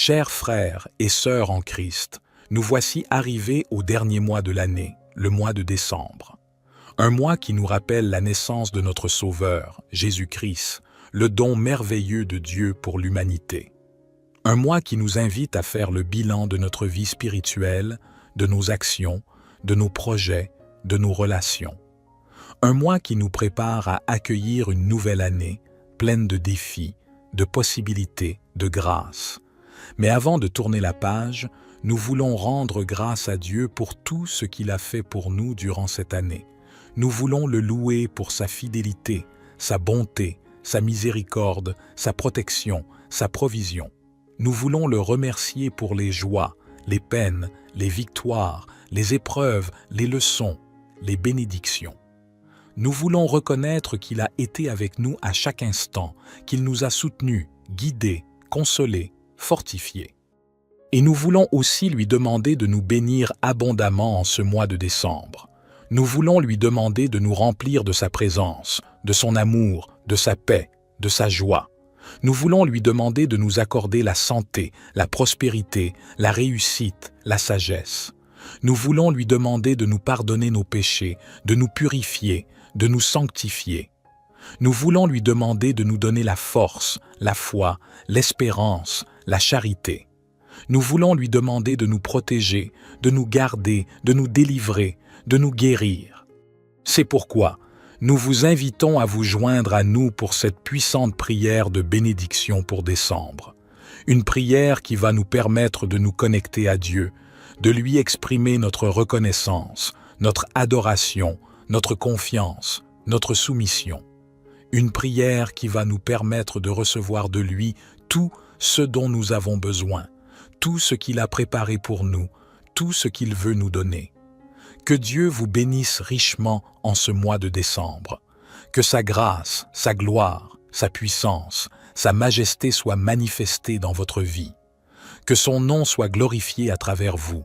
Chers frères et sœurs en Christ, nous voici arrivés au dernier mois de l'année, le mois de décembre. Un mois qui nous rappelle la naissance de notre Sauveur, Jésus-Christ, le don merveilleux de Dieu pour l'humanité. Un mois qui nous invite à faire le bilan de notre vie spirituelle, de nos actions, de nos projets, de nos relations. Un mois qui nous prépare à accueillir une nouvelle année, pleine de défis, de possibilités, de grâces. Mais avant de tourner la page, nous voulons rendre grâce à Dieu pour tout ce qu'il a fait pour nous durant cette année. Nous voulons le louer pour sa fidélité, sa bonté, sa miséricorde, sa protection, sa provision. Nous voulons le remercier pour les joies, les peines, les victoires, les épreuves, les leçons, les bénédictions. Nous voulons reconnaître qu'il a été avec nous à chaque instant, qu'il nous a soutenus, guidés, consolés, fortifiés. Et nous voulons aussi lui demander de nous bénir abondamment en ce mois de décembre. Nous voulons lui demander de nous remplir de sa présence, de son amour, de sa paix, de sa joie. Nous voulons lui demander de nous accorder la santé, la prospérité, la réussite, la sagesse. Nous voulons lui demander de nous pardonner nos péchés, de nous purifier, de nous sanctifier. Nous voulons lui demander de nous donner la force, la foi, l'espérance, la charité. Nous voulons lui demander de nous protéger, de nous garder, de nous délivrer, de nous guérir. C'est pourquoi nous vous invitons à vous joindre à nous pour cette puissante prière de bénédiction pour décembre. Une prière qui va nous permettre de nous connecter à Dieu, de lui exprimer notre reconnaissance, notre adoration, notre confiance, notre soumission. Une prière qui va nous permettre de recevoir de lui tout ce dont nous avons besoin, tout ce qu'il a préparé pour nous, tout ce qu'il veut nous donner. Que Dieu vous bénisse richement en ce mois de décembre. Que sa grâce, sa gloire, sa puissance, sa majesté soient manifestées dans votre vie. Que son nom soit glorifié à travers vous.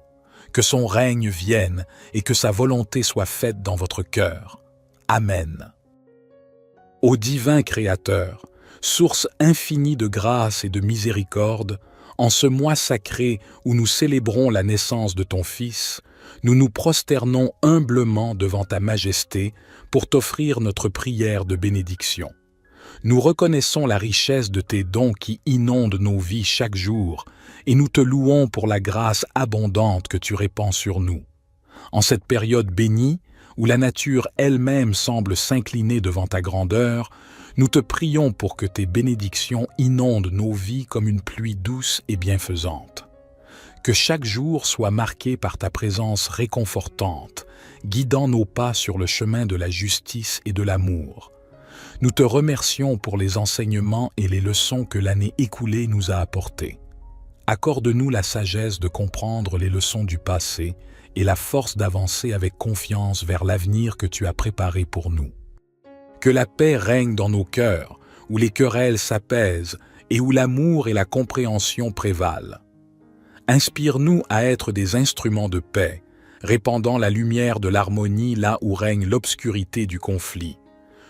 Que son règne vienne et que sa volonté soit faite dans votre cœur. Amen. Ô divin Créateur, source infinie de grâce et de miséricorde, en ce mois sacré où nous célébrons la naissance de ton Fils, nous nous prosternons humblement devant ta majesté pour t'offrir notre prière de bénédiction. Nous reconnaissons la richesse de tes dons qui inondent nos vies chaque jour et nous te louons pour la grâce abondante que tu répands sur nous. En cette période bénie, où la nature elle-même semble s'incliner devant ta grandeur, nous te prions pour que tes bénédictions inondent nos vies comme une pluie douce et bienfaisante. Que chaque jour soit marqué par ta présence réconfortante, guidant nos pas sur le chemin de la justice et de l'amour. Nous te remercions pour les enseignements et les leçons que l'année écoulée nous a apportés. Accorde-nous la sagesse de comprendre les leçons du passé et la force d'avancer avec confiance vers l'avenir que tu as préparé pour nous. Que la paix règne dans nos cœurs, où les querelles s'apaisent et où l'amour et la compréhension prévalent. Inspire-nous à être des instruments de paix, répandant la lumière de l'harmonie là où règne l'obscurité du conflit.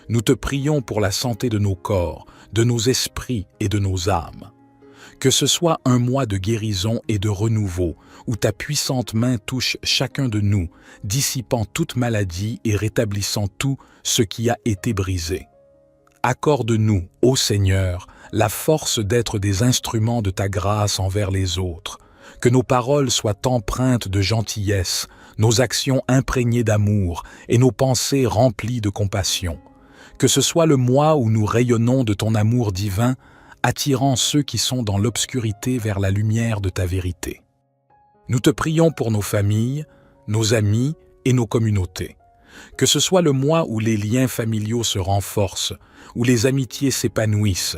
Nous te prions pour la santé de nos corps, de nos esprits et de nos âmes. Que ce soit un mois de guérison et de renouveau, où ta puissante main touche chacun de nous, dissipant toute maladie et rétablissant tout ce qui a été brisé. Accorde-nous, ô Seigneur, la force d'être des instruments de ta grâce envers les autres, que nos paroles soient empreintes de gentillesse, nos actions imprégnées d'amour et nos pensées remplies de compassion. Que ce soit le mois où nous rayonnons de ton amour divin, attirant ceux qui sont dans l'obscurité vers la lumière de ta vérité. Nous te prions pour nos familles, nos amis et nos communautés. Que ce soit le mois où les liens familiaux se renforcent, où les amitiés s'épanouissent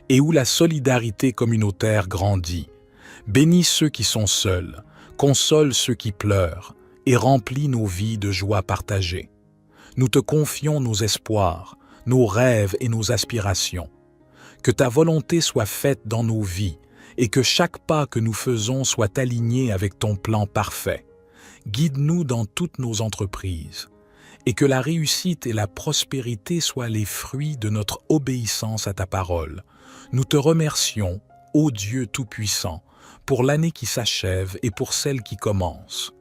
et où la solidarité communautaire grandit. Bénis ceux qui sont seuls, console ceux qui pleurent et remplis nos vies de joie partagée. Nous te confions nos espoirs, nos rêves et nos aspirations. Que ta volonté soit faite dans nos vies et que chaque pas que nous faisons soit aligné avec ton plan parfait. Guide-nous dans toutes nos entreprises et que la réussite et la prospérité soient les fruits de notre obéissance à ta parole. Nous te remercions, ô Dieu Tout-Puissant, pour l'année qui s'achève et pour celle qui commence.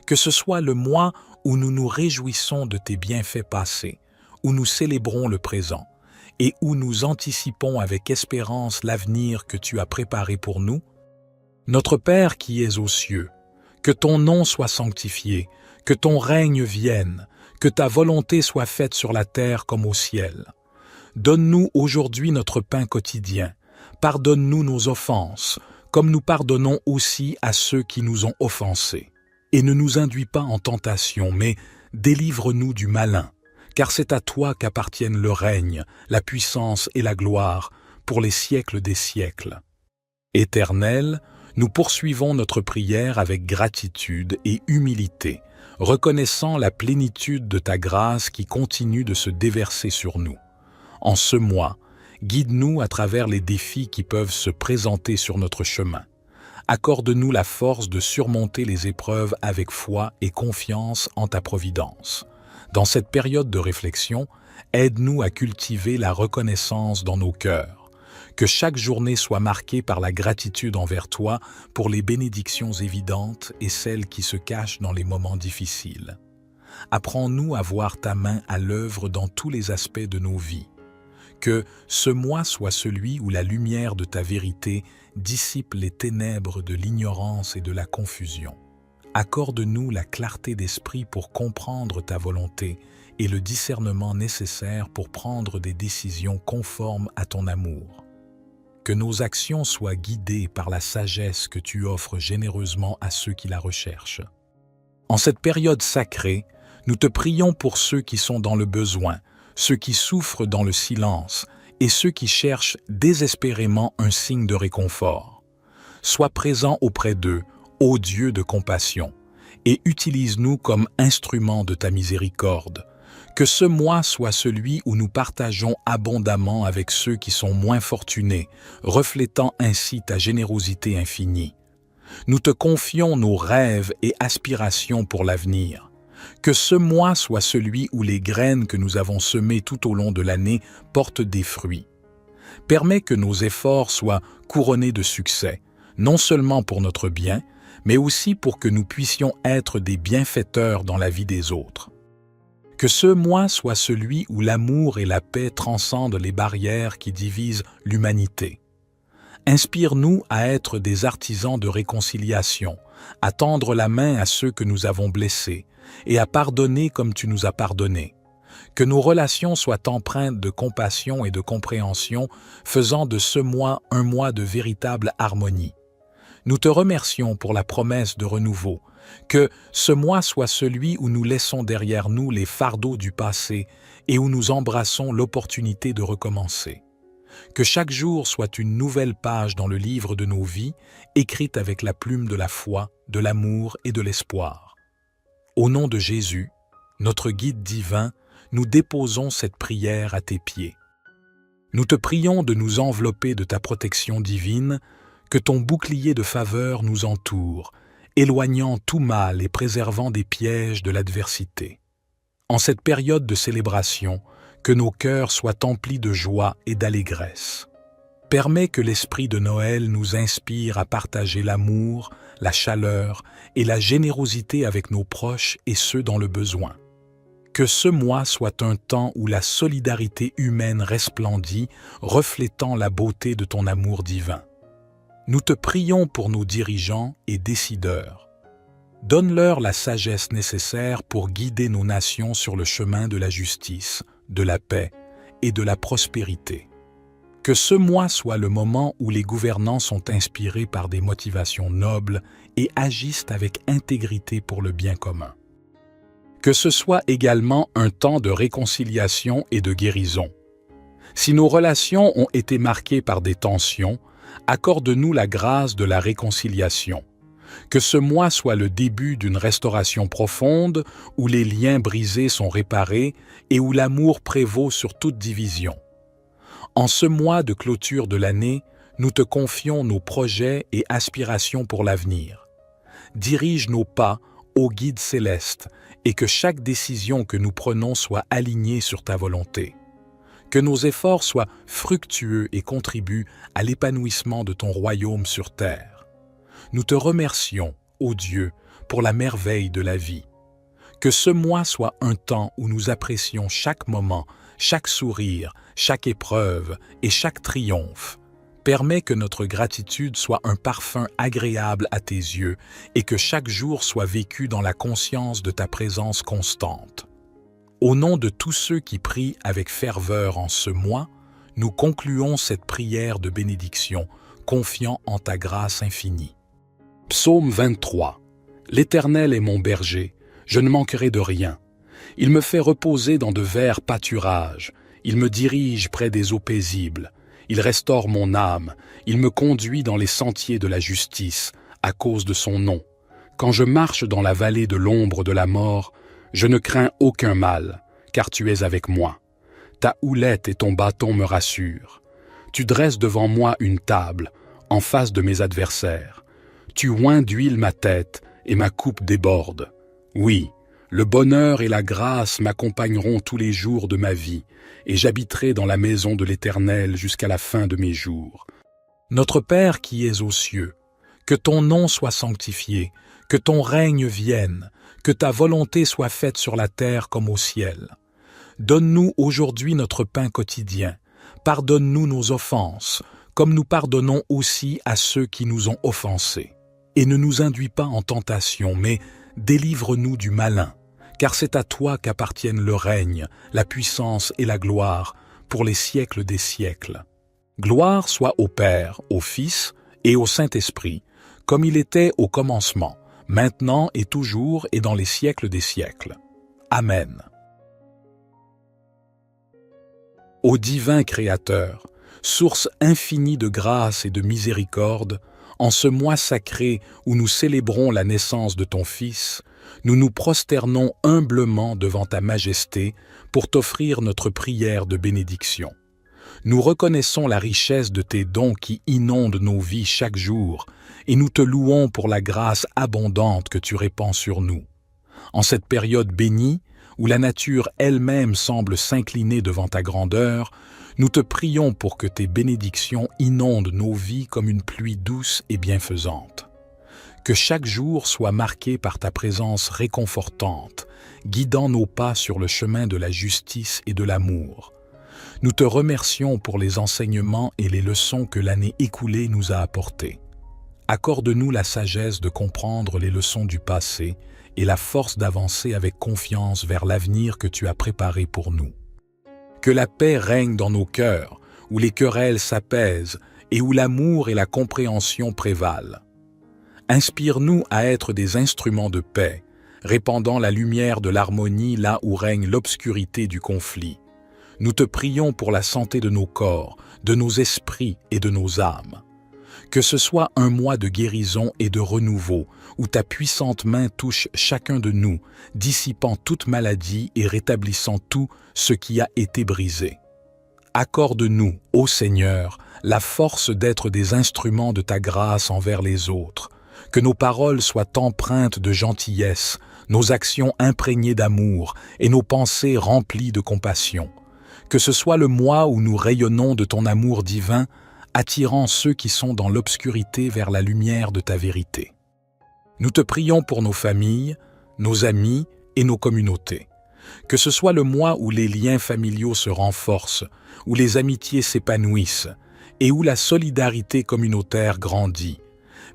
Que ce soit le mois où nous nous réjouissons de tes bienfaits passés, où nous célébrons le présent, et où nous anticipons avec espérance l'avenir que tu as préparé pour nous. Notre Père qui es aux cieux, que ton nom soit sanctifié, que ton règne vienne, que ta volonté soit faite sur la terre comme au ciel. Donne-nous aujourd'hui notre pain quotidien. Pardonne-nous nos offenses, comme nous pardonnons aussi à ceux qui nous ont offensés. Et ne nous induis pas en tentation, mais délivre-nous du malin, car c'est à toi qu'appartiennent le règne, la puissance et la gloire, pour les siècles des siècles. Éternel, nous poursuivons notre prière avec gratitude et humilité, reconnaissant la plénitude de ta grâce qui continue de se déverser sur nous. En ce mois, guide-nous à travers les défis qui peuvent se présenter sur notre chemin. Accorde-nous la force de surmonter les épreuves avec foi et confiance en ta providence. Dans cette période de réflexion, aide-nous à cultiver la reconnaissance dans nos cœurs. Que chaque journée soit marquée par la gratitude envers toi pour les bénédictions évidentes et celles qui se cachent dans les moments difficiles. Apprends-nous à voir ta main à l'œuvre dans tous les aspects de nos vies. Que ce mois soit celui où la lumière de ta vérité dissipe les ténèbres de l'ignorance et de la confusion. Accorde-nous la clarté d'esprit pour comprendre ta volonté et le discernement nécessaire pour prendre des décisions conformes à ton amour. Que nos actions soient guidées par la sagesse que tu offres généreusement à ceux qui la recherchent. En cette période sacrée, nous te prions pour ceux qui sont dans le besoin, ceux qui souffrent dans le silence et ceux qui cherchent désespérément un signe de réconfort. Sois présent auprès d'eux, ô Dieu de compassion, et utilise-nous comme instruments de ta miséricorde. Que ce mois soit celui où nous partageons abondamment avec ceux qui sont moins fortunés, reflétant ainsi ta générosité infinie. Nous te confions nos rêves et aspirations pour l'avenir. Que ce mois soit celui où les graines que nous avons semées tout au long de l'année portent des fruits. Permets que nos efforts soient couronnés de succès, non seulement pour notre bien, mais aussi pour que nous puissions être des bienfaiteurs dans la vie des autres. Que ce mois soit celui où l'amour et la paix transcendent les barrières qui divisent l'humanité. Inspire-nous à être des artisans de réconciliation, à tendre la main à ceux que nous avons blessés et à pardonner comme tu nous as pardonné. Que nos relations soient empreintes de compassion et de compréhension, faisant de ce mois un mois de véritable harmonie. Nous te remercions pour la promesse de renouveau. Que ce mois soit celui où nous laissons derrière nous les fardeaux du passé et où nous embrassons l'opportunité de recommencer. Que chaque jour soit une nouvelle page dans le livre de nos vies, écrite avec la plume de la foi, de l'amour et de l'espoir. Au nom de Jésus, notre guide divin, nous déposons cette prière à tes pieds. Nous te prions de nous envelopper de ta protection divine, que ton bouclier de faveur nous entoure, éloignant tout mal et préservant des pièges de l'adversité. En cette période de célébration, que nos cœurs soient emplis de joie et d'allégresse. Permets que l'esprit de Noël nous inspire à partager l'amour, la chaleur et la générosité avec nos proches et ceux dans le besoin. Que ce mois soit un temps où la solidarité humaine resplendit, reflétant la beauté de ton amour divin. Nous te prions pour nos dirigeants et décideurs. Donne-leur la sagesse nécessaire pour guider nos nations sur le chemin de la justice, de la paix et de la prospérité. Que ce mois soit le moment où les gouvernants sont inspirés par des motivations nobles et agissent avec intégrité pour le bien commun. Que ce soit également un temps de réconciliation et de guérison. Si nos relations ont été marquées par des tensions, accorde-nous la grâce de la réconciliation. Que ce mois soit le début d'une restauration profonde où les liens brisés sont réparés et où l'amour prévaut sur toute division. En ce mois de clôture de l'année, nous te confions nos projets et aspirations pour l'avenir. Dirige nos pas, ô guide céleste, et que chaque décision que nous prenons soit alignée sur ta volonté. Que nos efforts soient fructueux et contribuent à l'épanouissement de ton royaume sur terre. Nous te remercions, ô Dieu, pour la merveille de la vie. Que ce mois soit un temps où nous apprécions chaque moment, chaque sourire, chaque épreuve et chaque triomphe. Permets que notre gratitude soit un parfum agréable à tes yeux et que chaque jour soit vécu dans la conscience de ta présence constante. Au nom de tous ceux qui prient avec ferveur en ce mois, nous concluons cette prière de bénédiction, confiant en ta grâce infinie. Psaume 23. L'Éternel est mon berger, je ne manquerai de rien. Il me fait reposer dans de verts pâturages, il me dirige près des eaux paisibles. Il restaure mon âme, il me conduit dans les sentiers de la justice, à cause de son nom. Quand je marche dans la vallée de l'ombre de la mort, je ne crains aucun mal, car tu es avec moi. Ta houlette et ton bâton me rassurent. Tu dresses devant moi une table, en face de mes adversaires. Tu oins d'huile ma tête, et ma coupe déborde. Oui, le bonheur et la grâce m'accompagneront tous les jours de ma vie, et j'habiterai dans la maison de l'Éternel jusqu'à la fin de mes jours. Notre Père qui es aux cieux, que ton nom soit sanctifié, que ton règne vienne, que ta volonté soit faite sur la terre comme au ciel. Donne-nous aujourd'hui notre pain quotidien. Pardonne-nous nos offenses, comme nous pardonnons aussi à ceux qui nous ont offensés. Et ne nous induis pas en tentation, mais délivre-nous du malin, car c'est à toi qu'appartiennent le règne, la puissance et la gloire, pour les siècles des siècles. Gloire soit au Père, au Fils et au Saint-Esprit, comme il était au commencement, maintenant et toujours et dans les siècles des siècles. Amen. Ô divin Créateur, source infinie de grâce et de miséricorde, en ce mois sacré où nous célébrons la naissance de ton Fils, nous nous prosternons humblement devant ta majesté pour t'offrir notre prière de bénédiction. Nous reconnaissons la richesse de tes dons qui inondent nos vies chaque jour et nous te louons pour la grâce abondante que tu répands sur nous. En cette période bénie, où la nature elle-même semble s'incliner devant ta grandeur, nous te prions pour que tes bénédictions inondent nos vies comme une pluie douce et bienfaisante. Que chaque jour soit marqué par ta présence réconfortante, guidant nos pas sur le chemin de la justice et de l'amour. Nous te remercions pour les enseignements et les leçons que l'année écoulée nous a apportés. Accorde-nous la sagesse de comprendre les leçons du passé et la force d'avancer avec confiance vers l'avenir que tu as préparé pour nous. Que la paix règne dans nos cœurs, où les querelles s'apaisent et où l'amour et la compréhension prévalent. Inspire-nous à être des instruments de paix, répandant la lumière de l'harmonie là où règne l'obscurité du conflit. Nous te prions pour la santé de nos corps, de nos esprits et de nos âmes. Que ce soit un mois de guérison et de renouveau, où ta puissante main touche chacun de nous, dissipant toute maladie et rétablissant tout ce qui a été brisé. Accorde-nous, ô Seigneur, la force d'être des instruments de ta grâce envers les autres, que nos paroles soient empreintes de gentillesse, nos actions imprégnées d'amour et nos pensées remplies de compassion. Que ce soit le mois où nous rayonnons de ton amour divin, attirant ceux qui sont dans l'obscurité vers la lumière de ta vérité. Nous te prions pour nos familles, nos amis et nos communautés. Que ce soit le mois où les liens familiaux se renforcent, où les amitiés s'épanouissent et où la solidarité communautaire grandit.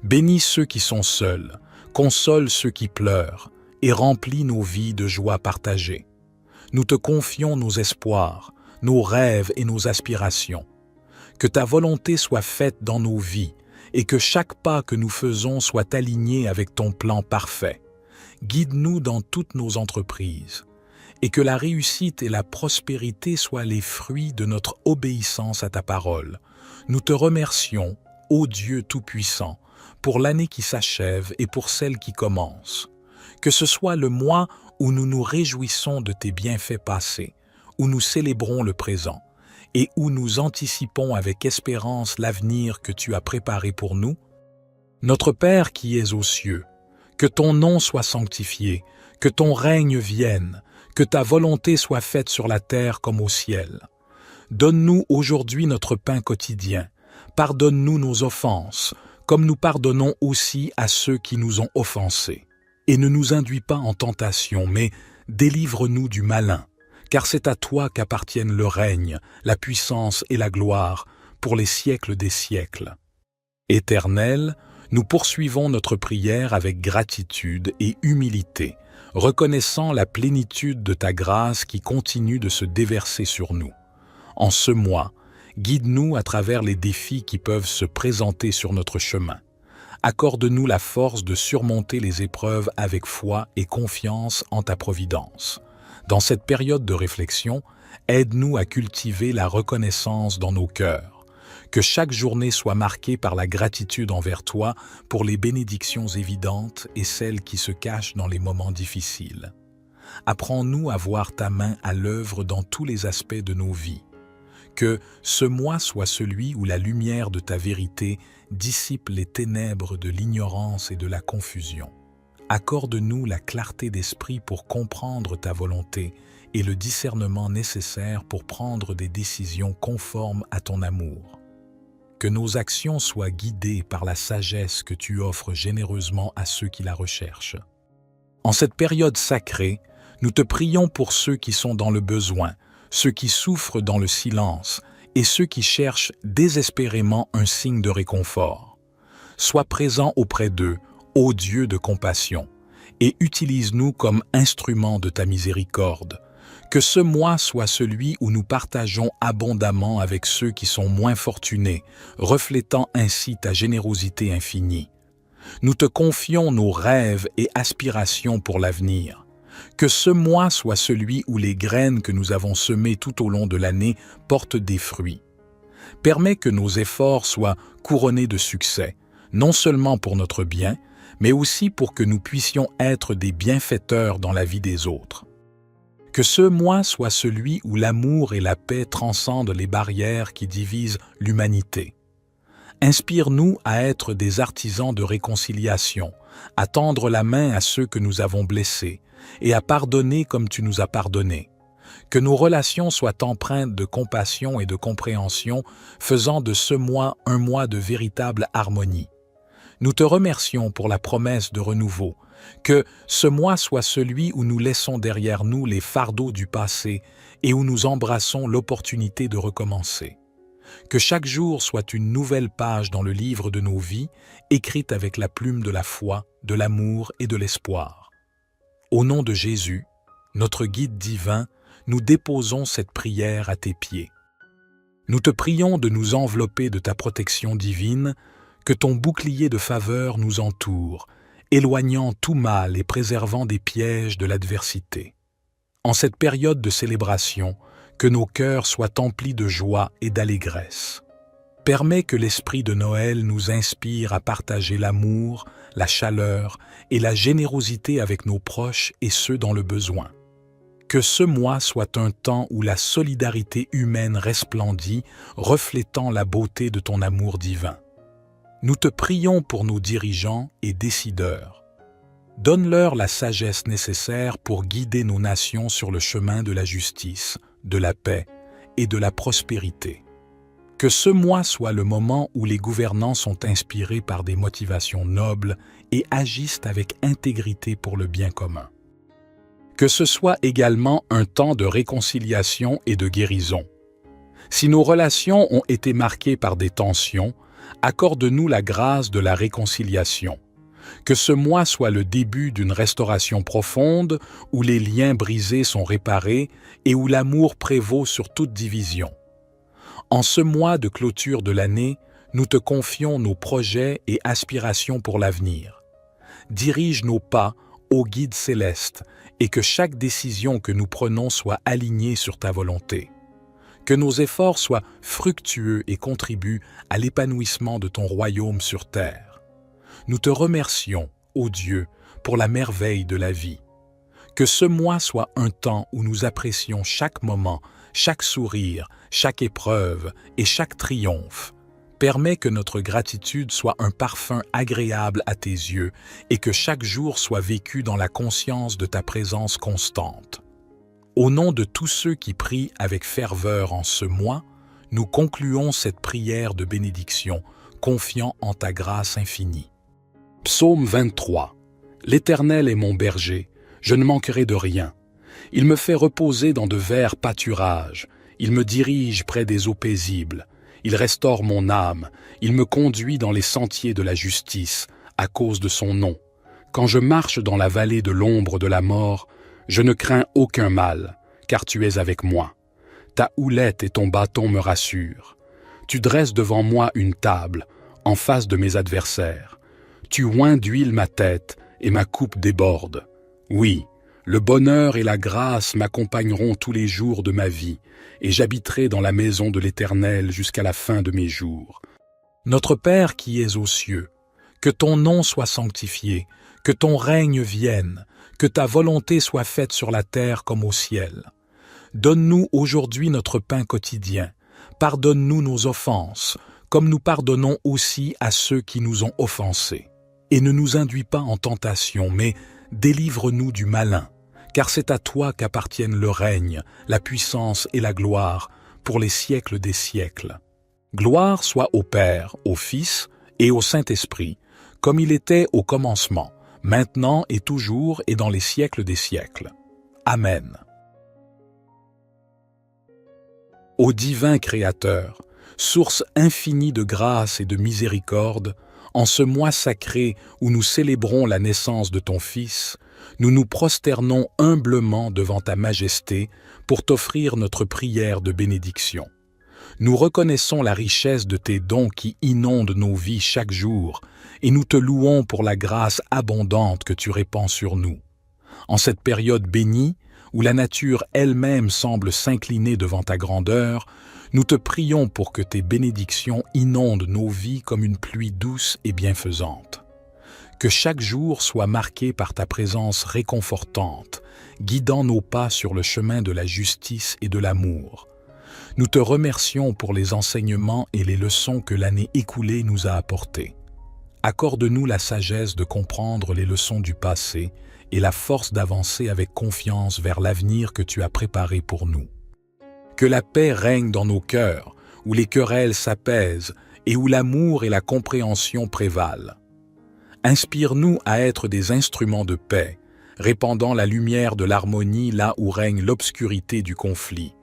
Bénis ceux qui sont seuls, console ceux qui pleurent et remplis nos vies de joie partagée. Nous te confions nos espoirs, nos rêves et nos aspirations. Que ta volonté soit faite dans nos vies et que chaque pas que nous faisons soit aligné avec ton plan parfait. Guide-nous dans toutes nos entreprises et que la réussite et la prospérité soient les fruits de notre obéissance à ta parole. Nous te remercions, ô Dieu Tout-Puissant, pour l'année qui s'achève et pour celle qui commence. Que ce soit le mois où nous nous réjouissons de tes bienfaits passés, où nous célébrons le présent, et où nous anticipons avec espérance l'avenir que tu as préparé pour nous. Notre Père qui es aux cieux, que ton nom soit sanctifié, que ton règne vienne, que ta volonté soit faite sur la terre comme au ciel. Donne-nous aujourd'hui notre pain quotidien. Pardonne-nous nos offenses, comme nous pardonnons aussi à ceux qui nous ont offensés. Et ne nous induis pas en tentation, mais délivre-nous du malin, car c'est à toi qu'appartiennent le règne, la puissance et la gloire, pour les siècles des siècles. Éternel, nous poursuivons notre prière avec gratitude et humilité, reconnaissant la plénitude de ta grâce qui continue de se déverser sur nous. En ce mois, guide-nous à travers les défis qui peuvent se présenter sur notre chemin. Accorde-nous la force de surmonter les épreuves avec foi et confiance en ta providence. Dans cette période de réflexion, aide-nous à cultiver la reconnaissance dans nos cœurs. Que chaque journée soit marquée par la gratitude envers toi pour les bénédictions évidentes et celles qui se cachent dans les moments difficiles. Apprends-nous à voir ta main à l'œuvre dans tous les aspects de nos vies. Que ce mois soit celui où la lumière de ta vérité dissipe les ténèbres de l'ignorance et de la confusion. Accorde-nous la clarté d'esprit pour comprendre ta volonté et le discernement nécessaire pour prendre des décisions conformes à ton amour. Que nos actions soient guidées par la sagesse que tu offres généreusement à ceux qui la recherchent. En cette période sacrée, nous te prions pour ceux qui sont dans le besoin, ceux qui souffrent dans le silence et ceux qui cherchent désespérément un signe de réconfort. Sois présent auprès d'eux, ô Dieu de compassion, et utilise-nous comme instruments de ta miséricorde. Que ce mois soit celui où nous partageons abondamment avec ceux qui sont moins fortunés, reflétant ainsi ta générosité infinie. Nous te confions nos rêves et aspirations pour l'avenir. Que ce mois soit celui où les graines que nous avons semées tout au long de l'année portent des fruits. Permets que nos efforts soient couronnés de succès, non seulement pour notre bien, mais aussi pour que nous puissions être des bienfaiteurs dans la vie des autres. Que ce mois soit celui où l'amour et la paix transcendent les barrières qui divisent l'humanité. Inspire-nous à être des artisans de réconciliation, à tendre la main à ceux que nous avons blessés, et à pardonner comme tu nous as pardonné. Que nos relations soient empreintes de compassion et de compréhension, faisant de ce mois un mois de véritable harmonie. Nous te remercions pour la promesse de renouveau. Que ce mois soit celui où nous laissons derrière nous les fardeaux du passé et où nous embrassons l'opportunité de recommencer. Que chaque jour soit une nouvelle page dans le livre de nos vies, écrite avec la plume de la foi, de l'amour et de l'espoir. Au nom de Jésus, notre guide divin, nous déposons cette prière à tes pieds. Nous te prions de nous envelopper de ta protection divine, que ton bouclier de faveur nous entoure, éloignant tout mal et préservant des pièges de l'adversité. En cette période de célébration, que nos cœurs soient emplis de joie et d'allégresse. Permets que l'esprit de Noël nous inspire à partager l'amour, la chaleur et la générosité avec nos proches et ceux dans le besoin. Que ce mois soit un temps où la solidarité humaine resplendit, reflétant la beauté de ton amour divin. Nous te prions pour nos dirigeants et décideurs. Donne-leur la sagesse nécessaire pour guider nos nations sur le chemin de la justice, de la paix et de la prospérité. Que ce mois soit le moment où les gouvernants sont inspirés par des motivations nobles et agissent avec intégrité pour le bien commun. Que ce soit également un temps de réconciliation et de guérison. Si nos relations ont été marquées par des tensions, accorde-nous la grâce de la réconciliation. Que ce mois soit le début d'une restauration profonde où les liens brisés sont réparés et où l'amour prévaut sur toute division. En ce mois de clôture de l'année, nous te confions nos projets et aspirations pour l'avenir. Dirige nos pas, ô guide céleste, et que chaque décision que nous prenons soit alignée sur ta volonté. Que nos efforts soient fructueux et contribuent à l'épanouissement de ton royaume sur terre. Nous te remercions, ô Dieu, pour la merveille de la vie. Que ce mois soit un temps où nous apprécions chaque moment, chaque sourire, chaque épreuve et chaque triomphe. Permets que notre gratitude soit un parfum agréable à tes yeux et que chaque jour soit vécu dans la conscience de ta présence constante. Au nom de tous ceux qui prient avec ferveur en ce mois, nous concluons cette prière de bénédiction, confiant en ta grâce infinie. Psaume 23. L'Éternel est mon berger, je ne manquerai de rien. Il me fait reposer dans de verts pâturages, il me dirige près des eaux paisibles, il restaure mon âme, il me conduit dans les sentiers de la justice, à cause de son nom. Quand je marche dans la vallée de l'ombre de la mort, je ne crains aucun mal, car tu es avec moi. Ta houlette et ton bâton me rassurent. Tu dresses devant moi une table, en face de mes adversaires. Tu oins d'huile ma tête, et ma coupe déborde. Oui, le bonheur et la grâce m'accompagneront tous les jours de ma vie, et j'habiterai dans la maison de l'Éternel jusqu'à la fin de mes jours. Notre Père qui es aux cieux, que ton nom soit sanctifié, que ton règne vienne, que ta volonté soit faite sur la terre comme au ciel. Donne-nous aujourd'hui notre pain quotidien. Pardonne-nous nos offenses, comme nous pardonnons aussi à ceux qui nous ont offensés. Et ne nous induis pas en tentation, mais délivre-nous du malin, car c'est à toi qu'appartiennent le règne, la puissance et la gloire, pour les siècles des siècles. Gloire soit au Père, au Fils et au Saint-Esprit, comme il était au commencement, maintenant et toujours et dans les siècles des siècles. Amen. Ô divin Créateur, source infinie de grâce et de miséricorde, en ce mois sacré où nous célébrons la naissance de ton Fils, nous nous prosternons humblement devant ta majesté pour t'offrir notre prière de bénédiction. Nous reconnaissons la richesse de tes dons qui inondent nos vies chaque jour et nous te louons pour la grâce abondante que tu répands sur nous. En cette période bénie, où la nature elle-même semble s'incliner devant ta grandeur, nous te prions pour que tes bénédictions inondent nos vies comme une pluie douce et bienfaisante. Que chaque jour soit marqué par ta présence réconfortante, guidant nos pas sur le chemin de la justice et de l'amour. Nous te remercions pour les enseignements et les leçons que l'année écoulée nous a apportés. Accorde-nous la sagesse de comprendre les leçons du passé et la force d'avancer avec confiance vers l'avenir que tu as préparé pour nous. Que la paix règne dans nos cœurs, où les querelles s'apaisent et où l'amour et la compréhension prévalent. Inspire-nous à être des instruments de paix, répandant la lumière de l'harmonie là où règne l'obscurité du conflit.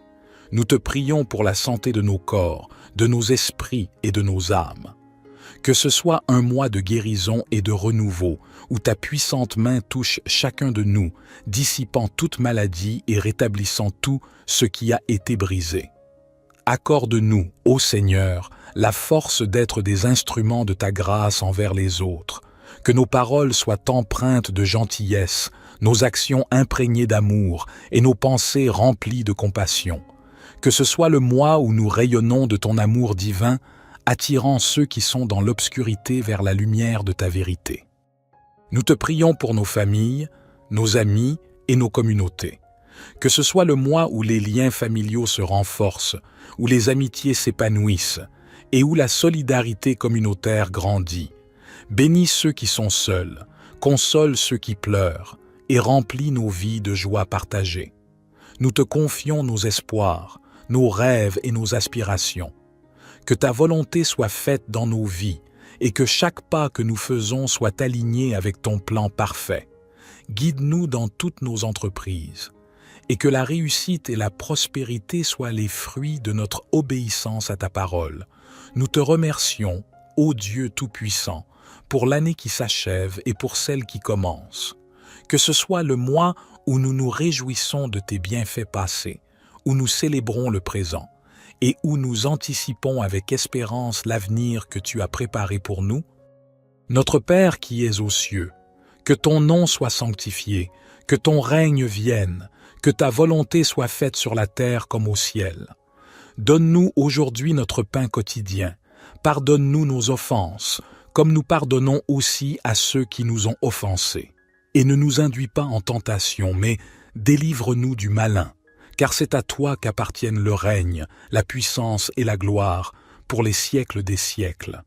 Nous te prions pour la santé de nos corps, de nos esprits et de nos âmes. Que ce soit un mois de guérison et de renouveau, où ta puissante main touche chacun de nous, dissipant toute maladie et rétablissant tout ce qui a été brisé. Accorde-nous, ô Seigneur, la force d'être des instruments de ta grâce envers les autres, que nos paroles soient empreintes de gentillesse, nos actions imprégnées d'amour et nos pensées remplies de compassion. Que ce soit le mois où nous rayonnons de ton amour divin, attirant ceux qui sont dans l'obscurité vers la lumière de ta vérité. Nous te prions pour nos familles, nos amis et nos communautés. Que ce soit le mois où les liens familiaux se renforcent, où les amitiés s'épanouissent et où la solidarité communautaire grandit. Bénis ceux qui sont seuls, console ceux qui pleurent et remplis nos vies de joie partagée. Nous te confions nos espoirs, nos rêves et nos aspirations. Que ta volonté soit faite dans nos vies et que chaque pas que nous faisons soit aligné avec ton plan parfait. Guide-nous dans toutes nos entreprises et que la réussite et la prospérité soient les fruits de notre obéissance à ta parole. Nous te remercions, ô Dieu Tout-Puissant, pour l'année qui s'achève et pour celle qui commence. Que ce soit le mois où nous nous réjouissons de tes bienfaits passés, où nous célébrons le présent, et où nous anticipons avec espérance l'avenir que tu as préparé pour nous. Notre Père qui es aux cieux, que ton nom soit sanctifié, que ton règne vienne, que ta volonté soit faite sur la terre comme au ciel. Donne-nous aujourd'hui notre pain quotidien, pardonne-nous nos offenses, comme nous pardonnons aussi à ceux qui nous ont offensés. Et ne nous induis pas en tentation, mais délivre-nous du malin, car c'est à toi qu'appartiennent le règne, la puissance et la gloire, pour les siècles des siècles.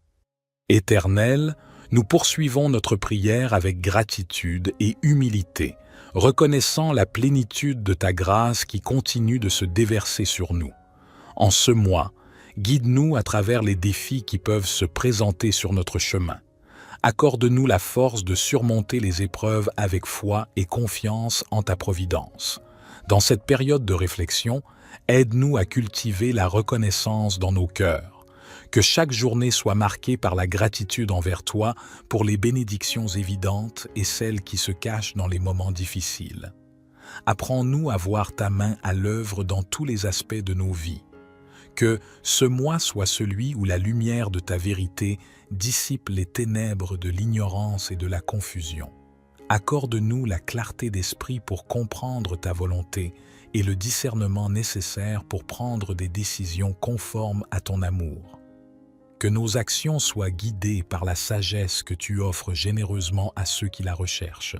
Éternel, nous poursuivons notre prière avec gratitude et humilité, reconnaissant la plénitude de ta grâce qui continue de se déverser sur nous. En ce mois, guide-nous à travers les défis qui peuvent se présenter sur notre chemin. Accorde-nous la force de surmonter les épreuves avec foi et confiance en ta providence. Dans cette période de réflexion, aide-nous à cultiver la reconnaissance dans nos cœurs. Que chaque journée soit marquée par la gratitude envers toi pour les bénédictions évidentes et celles qui se cachent dans les moments difficiles. Apprends-nous à voir ta main à l'œuvre dans tous les aspects de nos vies. Que ce mois soit celui où la lumière de ta vérité dissipe les ténèbres de l'ignorance et de la confusion. Accorde-nous la clarté d'esprit pour comprendre ta volonté et le discernement nécessaire pour prendre des décisions conformes à ton amour. Que nos actions soient guidées par la sagesse que tu offres généreusement à ceux qui la recherchent.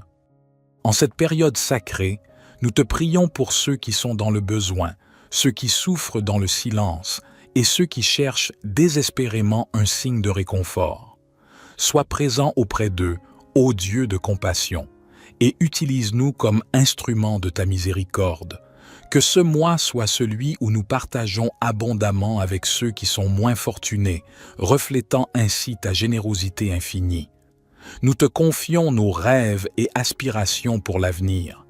En cette période sacrée, nous te prions pour ceux qui sont dans le besoin, ceux qui souffrent dans le silence et ceux qui cherchent désespérément un signe de réconfort. Sois présent auprès d'eux, ô Dieu de compassion, et utilise-nous comme instruments de ta miséricorde. Que ce mois soit celui où nous partageons abondamment avec ceux qui sont moins fortunés, reflétant ainsi ta générosité infinie. Nous te confions nos rêves et aspirations pour l'avenir.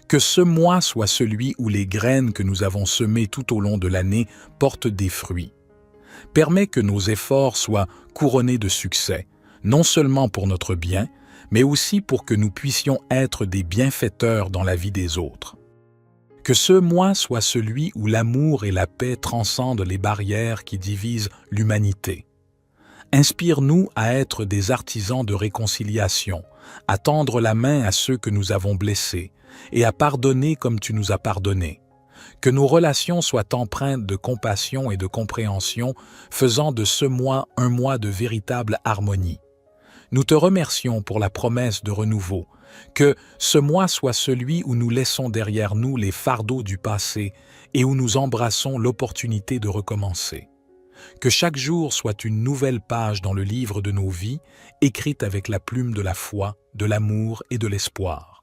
Que ce mois soit celui où les graines que nous avons semées tout au long de l'année portent des fruits. Permets que nos efforts soient couronnés de succès, non seulement pour notre bien, mais aussi pour que nous puissions être des bienfaiteurs dans la vie des autres. Que ce mois soit celui où l'amour et la paix transcendent les barrières qui divisent l'humanité. Inspire-nous à être des artisans de réconciliation, à tendre la main à ceux que nous avons blessés, et à pardonner comme tu nous as pardonné. Que nos relations soient empreintes de compassion et de compréhension, faisant de ce mois un mois de véritable harmonie. Nous te remercions pour la promesse de renouveau. Que ce mois soit celui où nous laissons derrière nous les fardeaux du passé et où nous embrassons l'opportunité de recommencer. Que chaque jour soit une nouvelle page dans le livre de nos vies, écrite avec la plume de la foi, de l'amour et de l'espoir.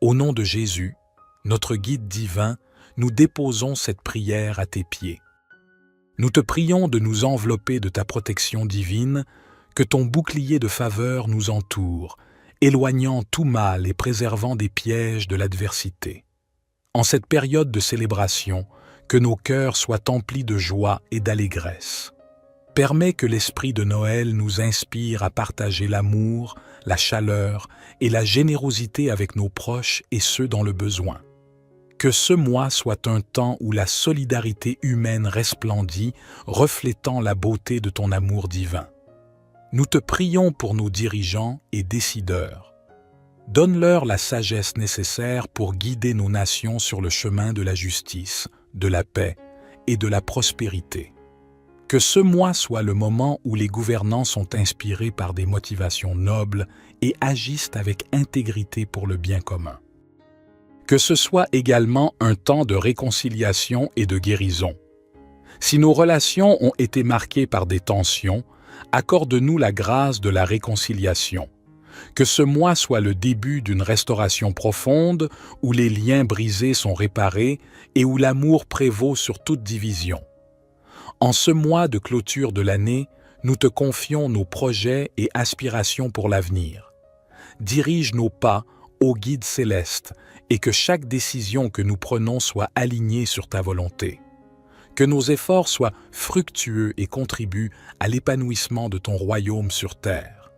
Au nom de Jésus, notre guide divin, nous déposons cette prière à tes pieds. Nous te prions de nous envelopper de ta protection divine, que ton bouclier de faveur nous entoure, éloignant tout mal et préservant des pièges de l'adversité. En cette période de célébration, que nos cœurs soient emplis de joie et d'allégresse. Permets que l'esprit de Noël nous inspire à partager l'amour, la chaleur et la générosité avec nos proches et ceux dans le besoin. Que ce mois soit un temps où la solidarité humaine resplendit, reflétant la beauté de ton amour divin. Nous te prions pour nos dirigeants et décideurs. Donne-leur la sagesse nécessaire pour guider nos nations sur le chemin de la justice, de la paix et de la prospérité. Que ce mois soit le moment où les gouvernants sont inspirés par des motivations nobles et agissent avec intégrité pour le bien commun. Que ce soit également un temps de réconciliation et de guérison. Si nos relations ont été marquées par des tensions, accorde-nous la grâce de la réconciliation. Que ce mois soit le début d'une restauration profonde où les liens brisés sont réparés et où l'amour prévaut sur toute division. En ce mois de clôture de l'année, nous te confions nos projets et aspirations pour l'avenir. Dirige nos pas, ô guide céleste, et que chaque décision que nous prenons soit alignée sur ta volonté. Que nos efforts soient fructueux et contribuent à l'épanouissement de ton royaume sur terre.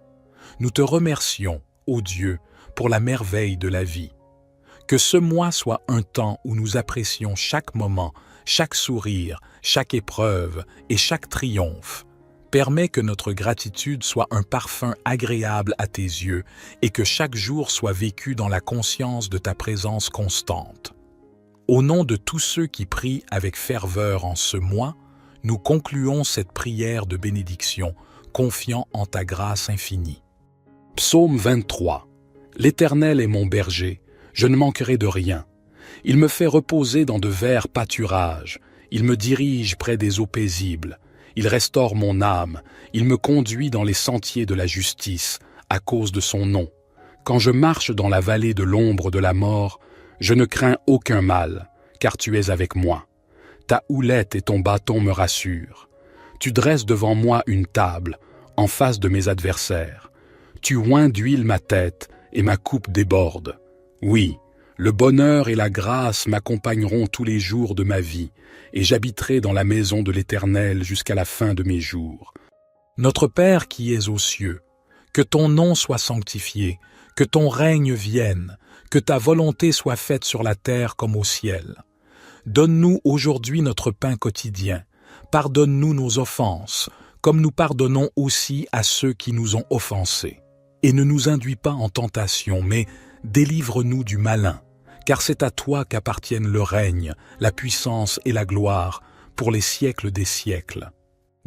Nous te remercions, ô Dieu, pour la merveille de la vie. Que ce mois soit un temps où nous apprécions chaque moment, chaque sourire, chaque épreuve et chaque triomphe. Permets que notre gratitude soit un parfum agréable à tes yeux et que chaque jour soit vécu dans la conscience de ta présence constante. Au nom de tous ceux qui prient avec ferveur en ce mois, nous concluons cette prière de bénédiction, confiant en ta grâce infinie. Psaume 23. L'Éternel est mon berger, je ne manquerai de rien. Il me fait reposer dans de verts pâturages, il me dirige près des eaux paisibles. Il restaure mon âme, il me conduit dans les sentiers de la justice, à cause de son nom. Quand je marche dans la vallée de l'ombre de la mort, je ne crains aucun mal, car tu es avec moi. Ta houlette et ton bâton me rassurent. Tu dresses devant moi une table, en face de mes adversaires. Tu oins d'huile ma tête, et ma coupe déborde. Oui, le bonheur et la grâce m'accompagneront tous les jours de ma vie, et j'habiterai dans la maison de l'Éternel jusqu'à la fin de mes jours. Notre Père qui es aux cieux, que ton nom soit sanctifié, que ton règne vienne, que ta volonté soit faite sur la terre comme au ciel. Donne-nous aujourd'hui notre pain quotidien. Pardonne-nous nos offenses, comme nous pardonnons aussi à ceux qui nous ont offensés. Et ne nous induis pas en tentation, mais délivre-nous du malin, car c'est à toi qu'appartiennent le règne, la puissance et la gloire, pour les siècles des siècles.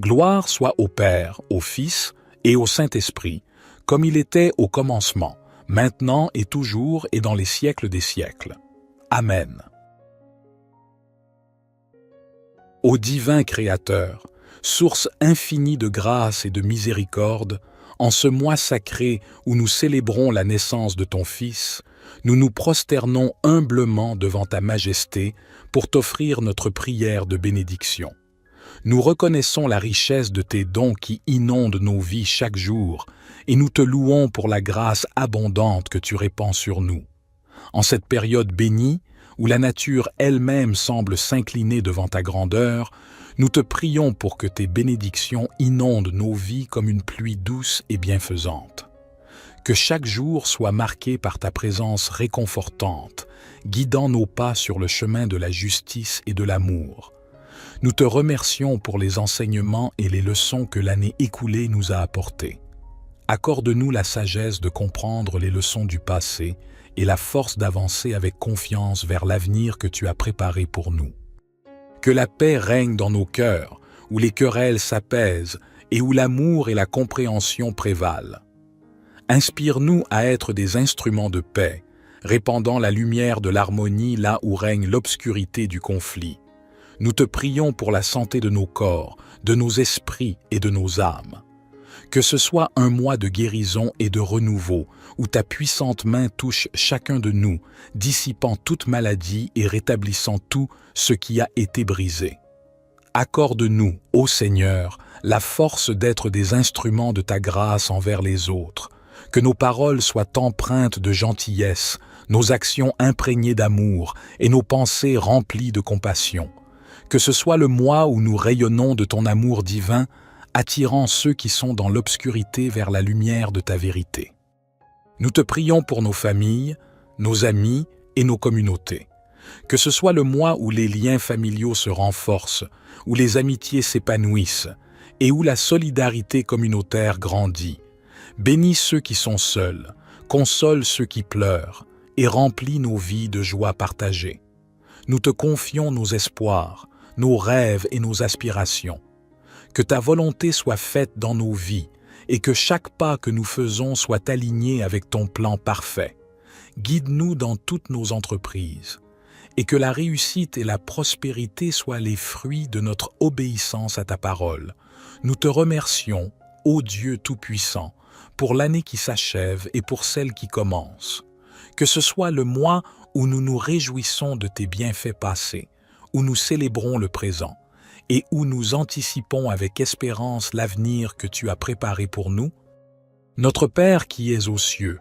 Gloire soit au Père, au Fils et au Saint-Esprit, comme il était au commencement, maintenant et toujours et dans les siècles des siècles. Amen. Ô divin Créateur, source infinie de grâce et de miséricorde, en ce mois sacré où nous célébrons la naissance de ton Fils, nous nous prosternons humblement devant ta majesté pour t'offrir notre prière de bénédiction. Nous reconnaissons la richesse de tes dons qui inondent nos vies chaque jour et nous te louons pour la grâce abondante que tu répands sur nous. En cette période bénie, où la nature elle-même semble s'incliner devant ta grandeur, nous te prions pour que tes bénédictions inondent nos vies comme une pluie douce et bienfaisante. Que chaque jour soit marqué par ta présence réconfortante, guidant nos pas sur le chemin de la justice et de l'amour. Nous te remercions pour les enseignements et les leçons que l'année écoulée nous a apportés. Accorde-nous la sagesse de comprendre les leçons du passé et la force d'avancer avec confiance vers l'avenir que tu as préparé pour nous. Que la paix règne dans nos cœurs, où les querelles s'apaisent et où l'amour et la compréhension prévalent. Inspire-nous à être des instruments de paix, répandant la lumière de l'harmonie là où règne l'obscurité du conflit. Nous te prions pour la santé de nos corps, de nos esprits et de nos âmes. Que ce soit un mois de guérison et de renouveau, où ta puissante main touche chacun de nous, dissipant toute maladie et rétablissant tout ce qui a été brisé. Accorde-nous, ô Seigneur, la force d'être des instruments de ta grâce envers les autres, que nos paroles soient empreintes de gentillesse, nos actions imprégnées d'amour et nos pensées remplies de compassion. Que ce soit le mois où nous rayonnons de ton amour divin, attirant ceux qui sont dans l'obscurité vers la lumière de ta vérité. Nous te prions pour nos familles, nos amis et nos communautés. Que ce soit le mois où les liens familiaux se renforcent, où les amitiés s'épanouissent et où la solidarité communautaire grandit. Bénis ceux qui sont seuls, console ceux qui pleurent et remplis nos vies de joie partagée. Nous te confions nos espoirs, nos rêves et nos aspirations. Que ta volonté soit faite dans nos vies et que chaque pas que nous faisons soit aligné avec ton plan parfait. Guide-nous dans toutes nos entreprises et que la réussite et la prospérité soient les fruits de notre obéissance à ta parole. Nous te remercions, ô Dieu Tout-Puissant, pour l'année qui s'achève et pour celle qui commence. Que ce soit le mois où nous nous réjouissons de tes bienfaits passés, où nous célébrons le présent, et où nous anticipons avec espérance l'avenir que tu as préparé pour nous. Notre Père qui es aux cieux,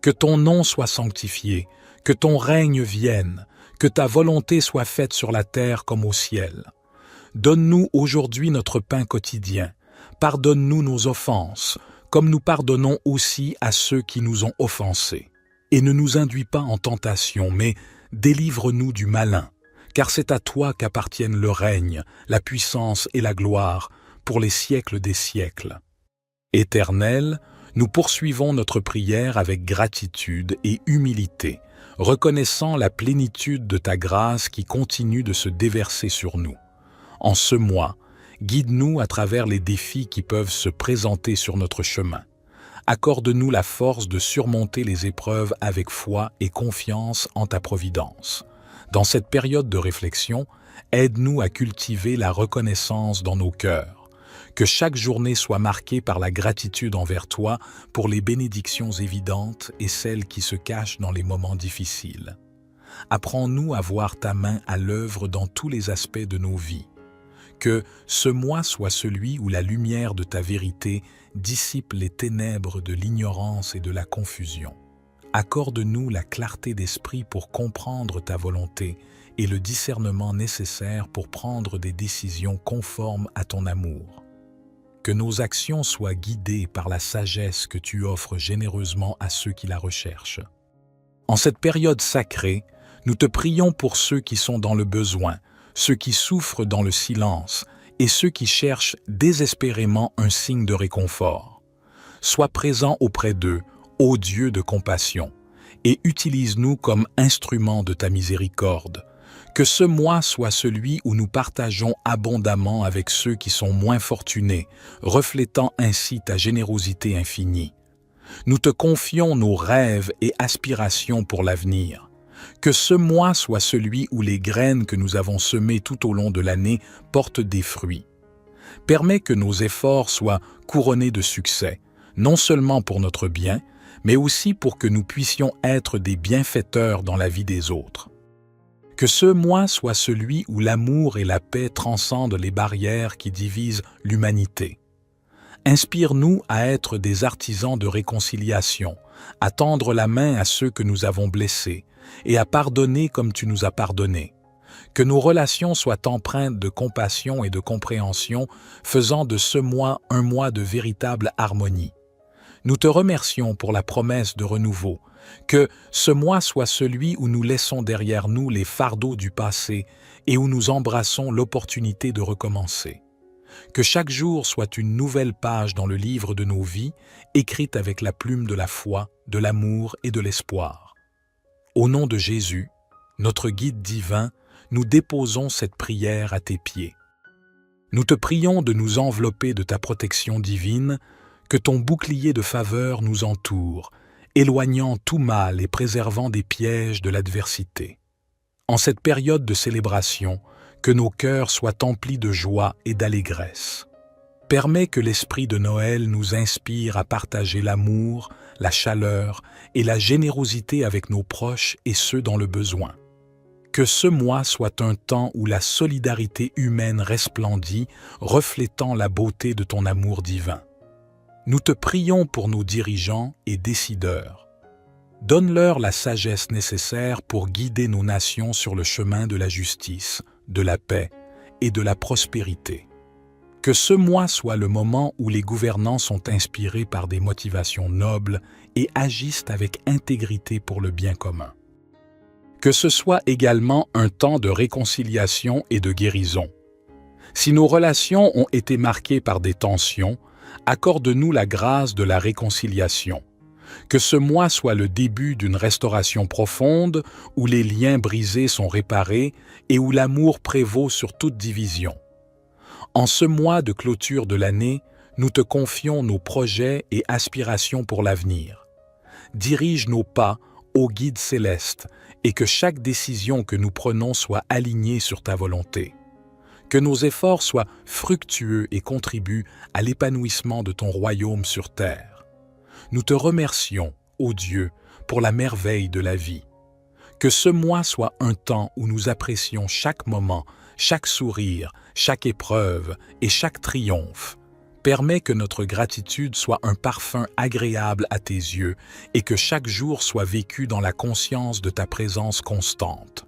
que ton nom soit sanctifié, que ton règne vienne, que ta volonté soit faite sur la terre comme au ciel. Donne-nous aujourd'hui notre pain quotidien, pardonne-nous nos offenses, comme nous pardonnons aussi à ceux qui nous ont offensés. Et ne nous induis pas en tentation, mais délivre-nous du malin, car c'est à toi qu'appartiennent le règne, la puissance et la gloire, pour les siècles des siècles. Éternel, nous poursuivons notre prière avec gratitude et humilité, reconnaissant la plénitude de ta grâce qui continue de se déverser sur nous. En ce mois, guide-nous à travers les défis qui peuvent se présenter sur notre chemin. Accorde-nous la force de surmonter les épreuves avec foi et confiance en ta providence. Dans cette période de réflexion, aide-nous à cultiver la reconnaissance dans nos cœurs. Que chaque journée soit marquée par la gratitude envers toi pour les bénédictions évidentes et celles qui se cachent dans les moments difficiles. Apprends-nous à voir ta main à l'œuvre dans tous les aspects de nos vies. Que ce mois soit celui où la lumière de ta vérité dissipe les ténèbres de l'ignorance et de la confusion. Accorde-nous la clarté d'esprit pour comprendre ta volonté et le discernement nécessaire pour prendre des décisions conformes à ton amour. Que nos actions soient guidées par la sagesse que tu offres généreusement à ceux qui la recherchent. En cette période sacrée, nous te prions pour ceux qui sont dans le besoin, ceux qui souffrent dans le silence et ceux qui cherchent désespérément un signe de réconfort. Sois présent auprès d'eux, ô Dieu de compassion, et utilise-nous comme instruments de ta miséricorde. Que ce mois soit celui où nous partageons abondamment avec ceux qui sont moins fortunés, reflétant ainsi ta générosité infinie. Nous te confions nos rêves et aspirations pour l'avenir. Que ce mois soit celui où les graines que nous avons semées tout au long de l'année portent des fruits. Permets que nos efforts soient couronnés de succès, non seulement pour notre bien, mais aussi pour que nous puissions être des bienfaiteurs dans la vie des autres. Que ce mois soit celui où l'amour et la paix transcendent les barrières qui divisent l'humanité. Inspire-nous à être des artisans de réconciliation, à tendre la main à ceux que nous avons blessés et à pardonner comme tu nous as pardonné. Que nos relations soient empreintes de compassion et de compréhension, faisant de ce mois un mois de véritable harmonie. Nous te remercions pour la promesse de renouveau. Que ce mois soit celui où nous laissons derrière nous les fardeaux du passé et où nous embrassons l'opportunité de recommencer. Que chaque jour soit une nouvelle page dans le livre de nos vies, écrite avec la plume de la foi, de l'amour et de l'espoir. Au nom de Jésus, notre guide divin, nous déposons cette prière à tes pieds. Nous te prions de nous envelopper de ta protection divine, que ton bouclier de faveur nous entoure, éloignant tout mal et préservant des pièges de l'adversité. En cette période de célébration, que nos cœurs soient emplis de joie et d'allégresse. Permets que l'esprit de Noël nous inspire à partager l'amour, la chaleur et la générosité avec nos proches et ceux dans le besoin. Que ce mois soit un temps où la solidarité humaine resplendit, reflétant la beauté de ton amour divin. Nous te prions pour nos dirigeants et décideurs. Donne-leur la sagesse nécessaire pour guider nos nations sur le chemin de la justice, de la paix et de la prospérité. Que ce mois soit le moment où les gouvernants sont inspirés par des motivations nobles et agissent avec intégrité pour le bien commun. Que ce soit également un temps de réconciliation et de guérison. Si nos relations ont été marquées par des tensions, accorde-nous la grâce de la réconciliation. Que ce mois soit le début d'une restauration profonde où les liens brisés sont réparés et où l'amour prévaut sur toute division. En ce mois de clôture de l'année, nous te confions nos projets et aspirations pour l'avenir. Dirige nos pas, ô guide céleste, et que chaque décision que nous prenons soit alignée sur ta volonté. Que nos efforts soient fructueux et contribuent à l'épanouissement de ton royaume sur terre. Nous te remercions, ô Dieu, pour la merveille de la vie. Que ce mois soit un temps où nous apprécions chaque moment, chaque sourire, chaque épreuve et chaque triomphe. Permets que notre gratitude soit un parfum agréable à tes yeux et que chaque jour soit vécu dans la conscience de ta présence constante.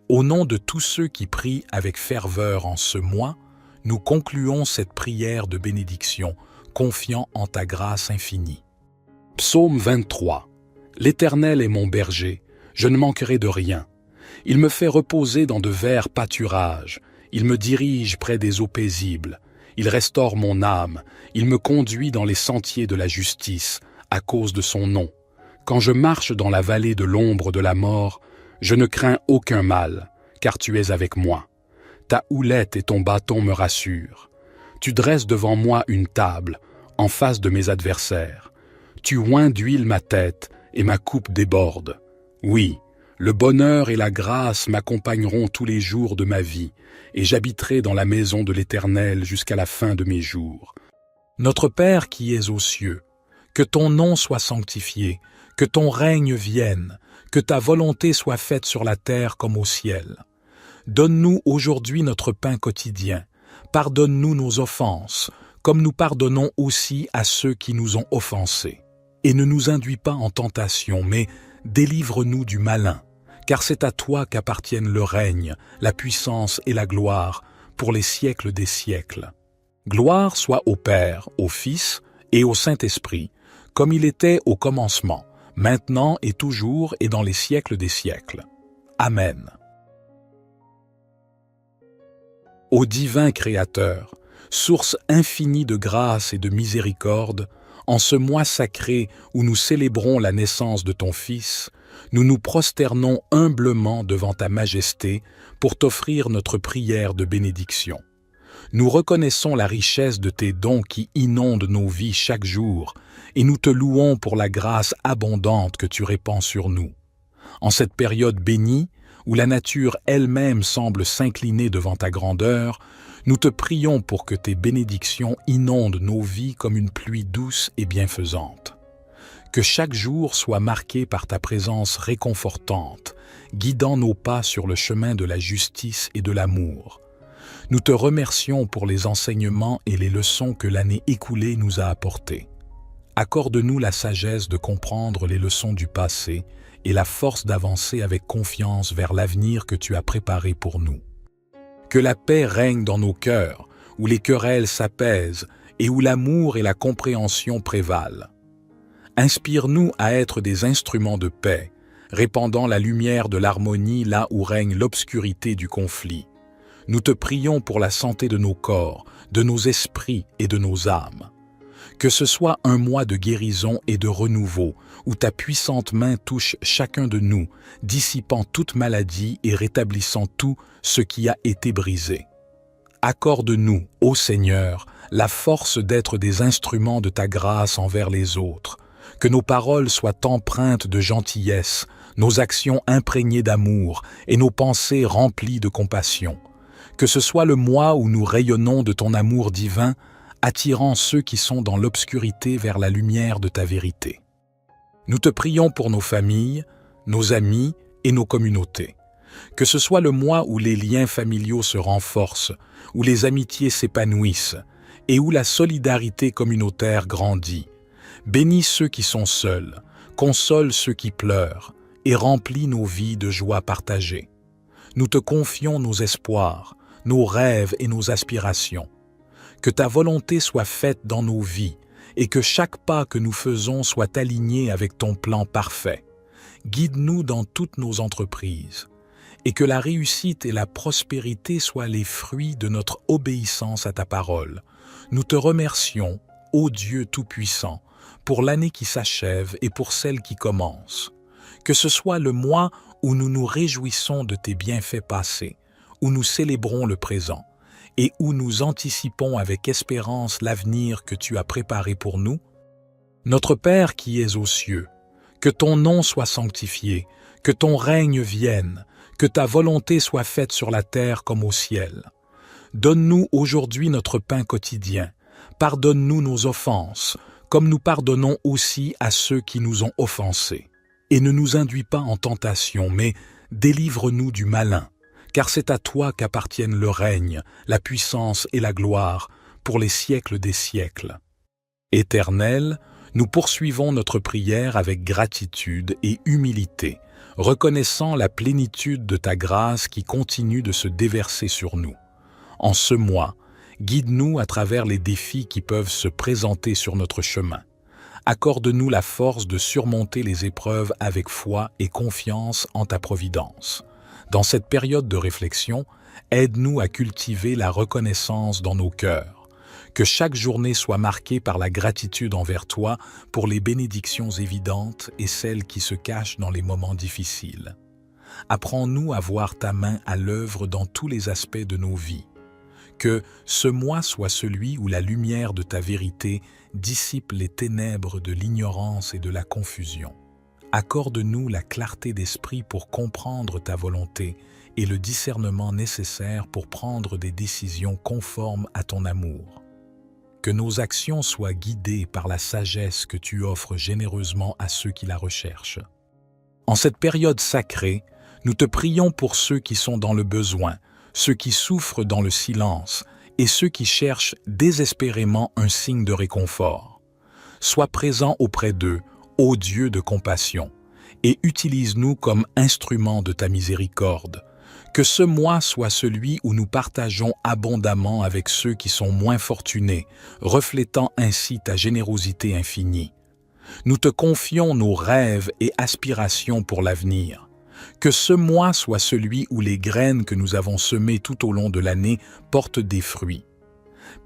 Au nom de tous ceux qui prient avec ferveur en ce mois, nous concluons cette prière de bénédiction, confiant en ta grâce infinie. Psaume 23. L'Éternel est mon berger, je ne manquerai de rien. Il me fait reposer dans de verts pâturages, il me dirige près des eaux paisibles. Il restaure mon âme, il me conduit dans les sentiers de la justice, à cause de son nom. Quand je marche dans la vallée de l'ombre de la mort, je ne crains aucun mal, car tu es avec moi. Ta houlette et ton bâton me rassurent. Tu dresses devant moi une table, en face de mes adversaires. Tu oins d'huile ma tête, et ma coupe déborde. Oui, Le bonheur et la grâce m'accompagneront tous les jours de ma vie, et j'habiterai dans la maison de l'Éternel jusqu'à la fin de mes jours. Notre Père qui es aux cieux, que ton nom soit sanctifié, que ton règne vienne, que ta volonté soit faite sur la terre comme au ciel. Donne-nous aujourd'hui notre pain quotidien. Pardonne-nous nos offenses, comme nous pardonnons aussi à ceux qui nous ont offensés. Et ne nous induis pas en tentation, mais délivre-nous du malin, car c'est à toi qu'appartiennent le règne, la puissance et la gloire, pour les siècles des siècles. Gloire soit au Père, au Fils et au Saint-Esprit, comme il était au commencement, maintenant et toujours et dans les siècles des siècles. Amen. Ô divin Créateur, source infinie de grâce et de miséricorde, en ce mois sacré où nous célébrons la naissance de ton Fils, nous nous prosternons humblement devant ta majesté pour t'offrir notre prière de bénédiction. Nous reconnaissons la richesse de tes dons qui inondent nos vies chaque jour et nous te louons pour la grâce abondante que tu répands sur nous. En cette période bénie, où la nature elle-même semble s'incliner devant ta grandeur, nous te prions pour que tes bénédictions inondent nos vies comme une pluie douce et bienfaisante. Que chaque jour soit marqué par ta présence réconfortante, guidant nos pas sur le chemin de la justice et de l'amour. Nous te remercions pour les enseignements et les leçons que l'année écoulée nous a apportés. Accorde-nous la sagesse de comprendre les leçons du passé et la force d'avancer avec confiance vers l'avenir que tu as préparé pour nous. Que la paix règne dans nos cœurs, où les querelles s'apaisent et où l'amour et la compréhension prévalent. Inspire-nous à être des instruments de paix, répandant la lumière de l'harmonie là où règne l'obscurité du conflit. Nous te prions pour la santé de nos corps, de nos esprits et de nos âmes. Que ce soit un mois de guérison et de renouveau, où ta puissante main touche chacun de nous, dissipant toute maladie et rétablissant tout ce qui a été brisé. Accorde-nous, ô Seigneur, la force d'être des instruments de ta grâce envers les autres, que nos paroles soient empreintes de gentillesse, nos actions imprégnées d'amour et nos pensées remplies de compassion. Que ce soit le mois où nous rayonnons de ton amour divin, attirant ceux qui sont dans l'obscurité vers la lumière de ta vérité. Nous te prions pour nos familles, nos amis et nos communautés. Que ce soit le mois où les liens familiaux se renforcent, où les amitiés s'épanouissent et où la solidarité communautaire grandit. Bénis ceux qui sont seuls, console ceux qui pleurent et remplis nos vies de joie partagée. Nous te confions nos espoirs, nos rêves et nos aspirations. Que ta volonté soit faite dans nos vies et que chaque pas que nous faisons soit aligné avec ton plan parfait. Guide-nous dans toutes nos entreprises et que la réussite et la prospérité soient les fruits de notre obéissance à ta parole. Nous te remercions, ô Dieu Tout-Puissant, pour l'année qui s'achève et pour celle qui commence. Que ce soit le mois où nous nous réjouissons de tes bienfaits passés, où nous célébrons le présent, et où nous anticipons avec espérance l'avenir que tu as préparé pour nous. Notre Père qui es aux cieux, que ton nom soit sanctifié, que ton règne vienne, que ta volonté soit faite sur la terre comme au ciel. Donne-nous aujourd'hui notre pain quotidien, pardonne-nous nos offenses, comme nous pardonnons aussi à ceux qui nous ont offensés. Et ne nous induis pas en tentation, mais délivre-nous du malin, car c'est à toi qu'appartiennent le règne, la puissance et la gloire, pour les siècles des siècles. Éternel, nous poursuivons notre prière avec gratitude et humilité, reconnaissant la plénitude de ta grâce qui continue de se déverser sur nous. En ce mois, guide-nous à travers les défis qui peuvent se présenter sur notre chemin. Accorde-nous la force de surmonter les épreuves avec foi et confiance en ta providence. Dans cette période de réflexion, aide-nous à cultiver la reconnaissance dans nos cœurs. Que chaque journée soit marquée par la gratitude envers toi pour les bénédictions évidentes et celles qui se cachent dans les moments difficiles. Apprends-nous à voir ta main à l'œuvre dans tous les aspects de nos vies. Que ce mois soit celui où la lumière de ta vérité dissipe les ténèbres de l'ignorance et de la confusion. accorde-nous la clarté d'esprit pour comprendre ta volonté et le discernement nécessaire pour prendre des décisions conformes à ton amour. Que nos actions soient guidées par la sagesse que tu offres généreusement à ceux qui la recherchent. En cette période sacrée, nous te prions pour ceux qui sont dans le besoin, ceux qui souffrent dans le silence et ceux qui cherchent désespérément un signe de réconfort. Sois présent auprès d'eux, ô Dieu de compassion, et utilise-nous comme instruments de ta miséricorde. Que ce mois soit celui où nous partageons abondamment avec ceux qui sont moins fortunés, reflétant ainsi ta générosité infinie. Nous te confions nos rêves et aspirations pour l'avenir. Que ce mois soit celui où les graines que nous avons semées tout au long de l'année portent des fruits.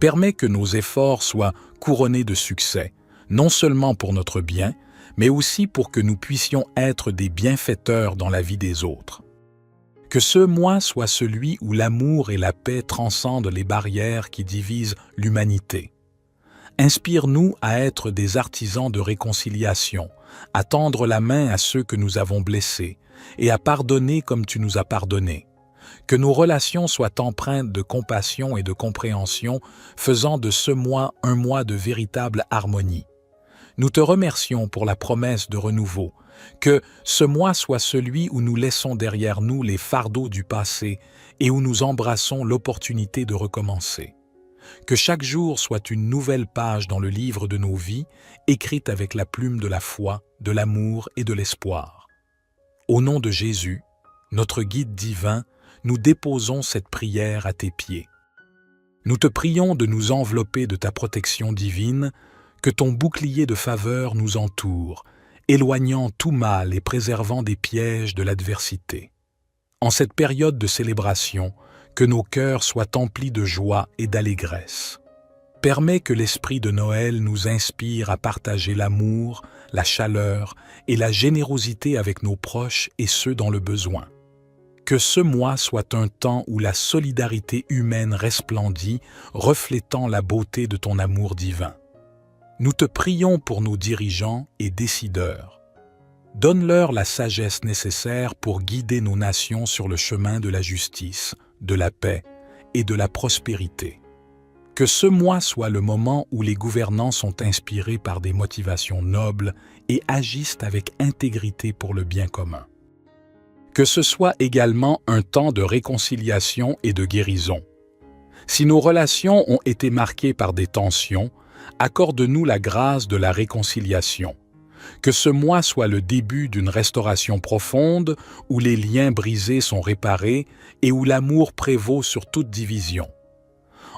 Permets que nos efforts soient couronnés de succès, non seulement pour notre bien, mais aussi pour que nous puissions être des bienfaiteurs dans la vie des autres. Que ce mois soit celui où l'amour et la paix transcendent les barrières qui divisent l'humanité. Inspire-nous à être des artisans de réconciliation, à tendre la main à ceux que nous avons blessés et à pardonner comme tu nous as pardonné. Que nos relations soient empreintes de compassion et de compréhension, faisant de ce mois un mois de véritable harmonie. Nous te remercions pour la promesse de renouveau. Que ce mois soit celui où nous laissons derrière nous les fardeaux du passé et où nous embrassons l'opportunité de recommencer. Que chaque jour soit une nouvelle page dans le livre de nos vies, écrite avec la plume de la foi, de l'amour et de l'espoir. Au nom de Jésus, notre guide divin, nous déposons cette prière à tes pieds. Nous te prions de nous envelopper de ta protection divine, que ton bouclier de faveur nous entoure, éloignant tout mal et préservant des pièges de l'adversité. En cette période de célébration, que nos cœurs soient emplis de joie et d'allégresse. Permets que l'esprit de Noël nous inspire à partager l'amour, la chaleur et la générosité avec nos proches et ceux dans le besoin. Que ce mois soit un temps où la solidarité humaine resplendit, reflétant la beauté de ton amour divin. Nous te prions pour nos dirigeants et décideurs. Donne-leur la sagesse nécessaire pour guider nos nations sur le chemin de la justice, de la paix et de la prospérité. Que ce mois soit le moment où les gouvernants sont inspirés par des motivations nobles et agissent avec intégrité pour le bien commun. Que ce soit également un temps de réconciliation et de guérison. Si nos relations ont été marquées par des tensions, accorde-nous la grâce de la réconciliation. Que ce mois soit le début d'une restauration profonde où les liens brisés sont réparés et où l'amour prévaut sur toute division.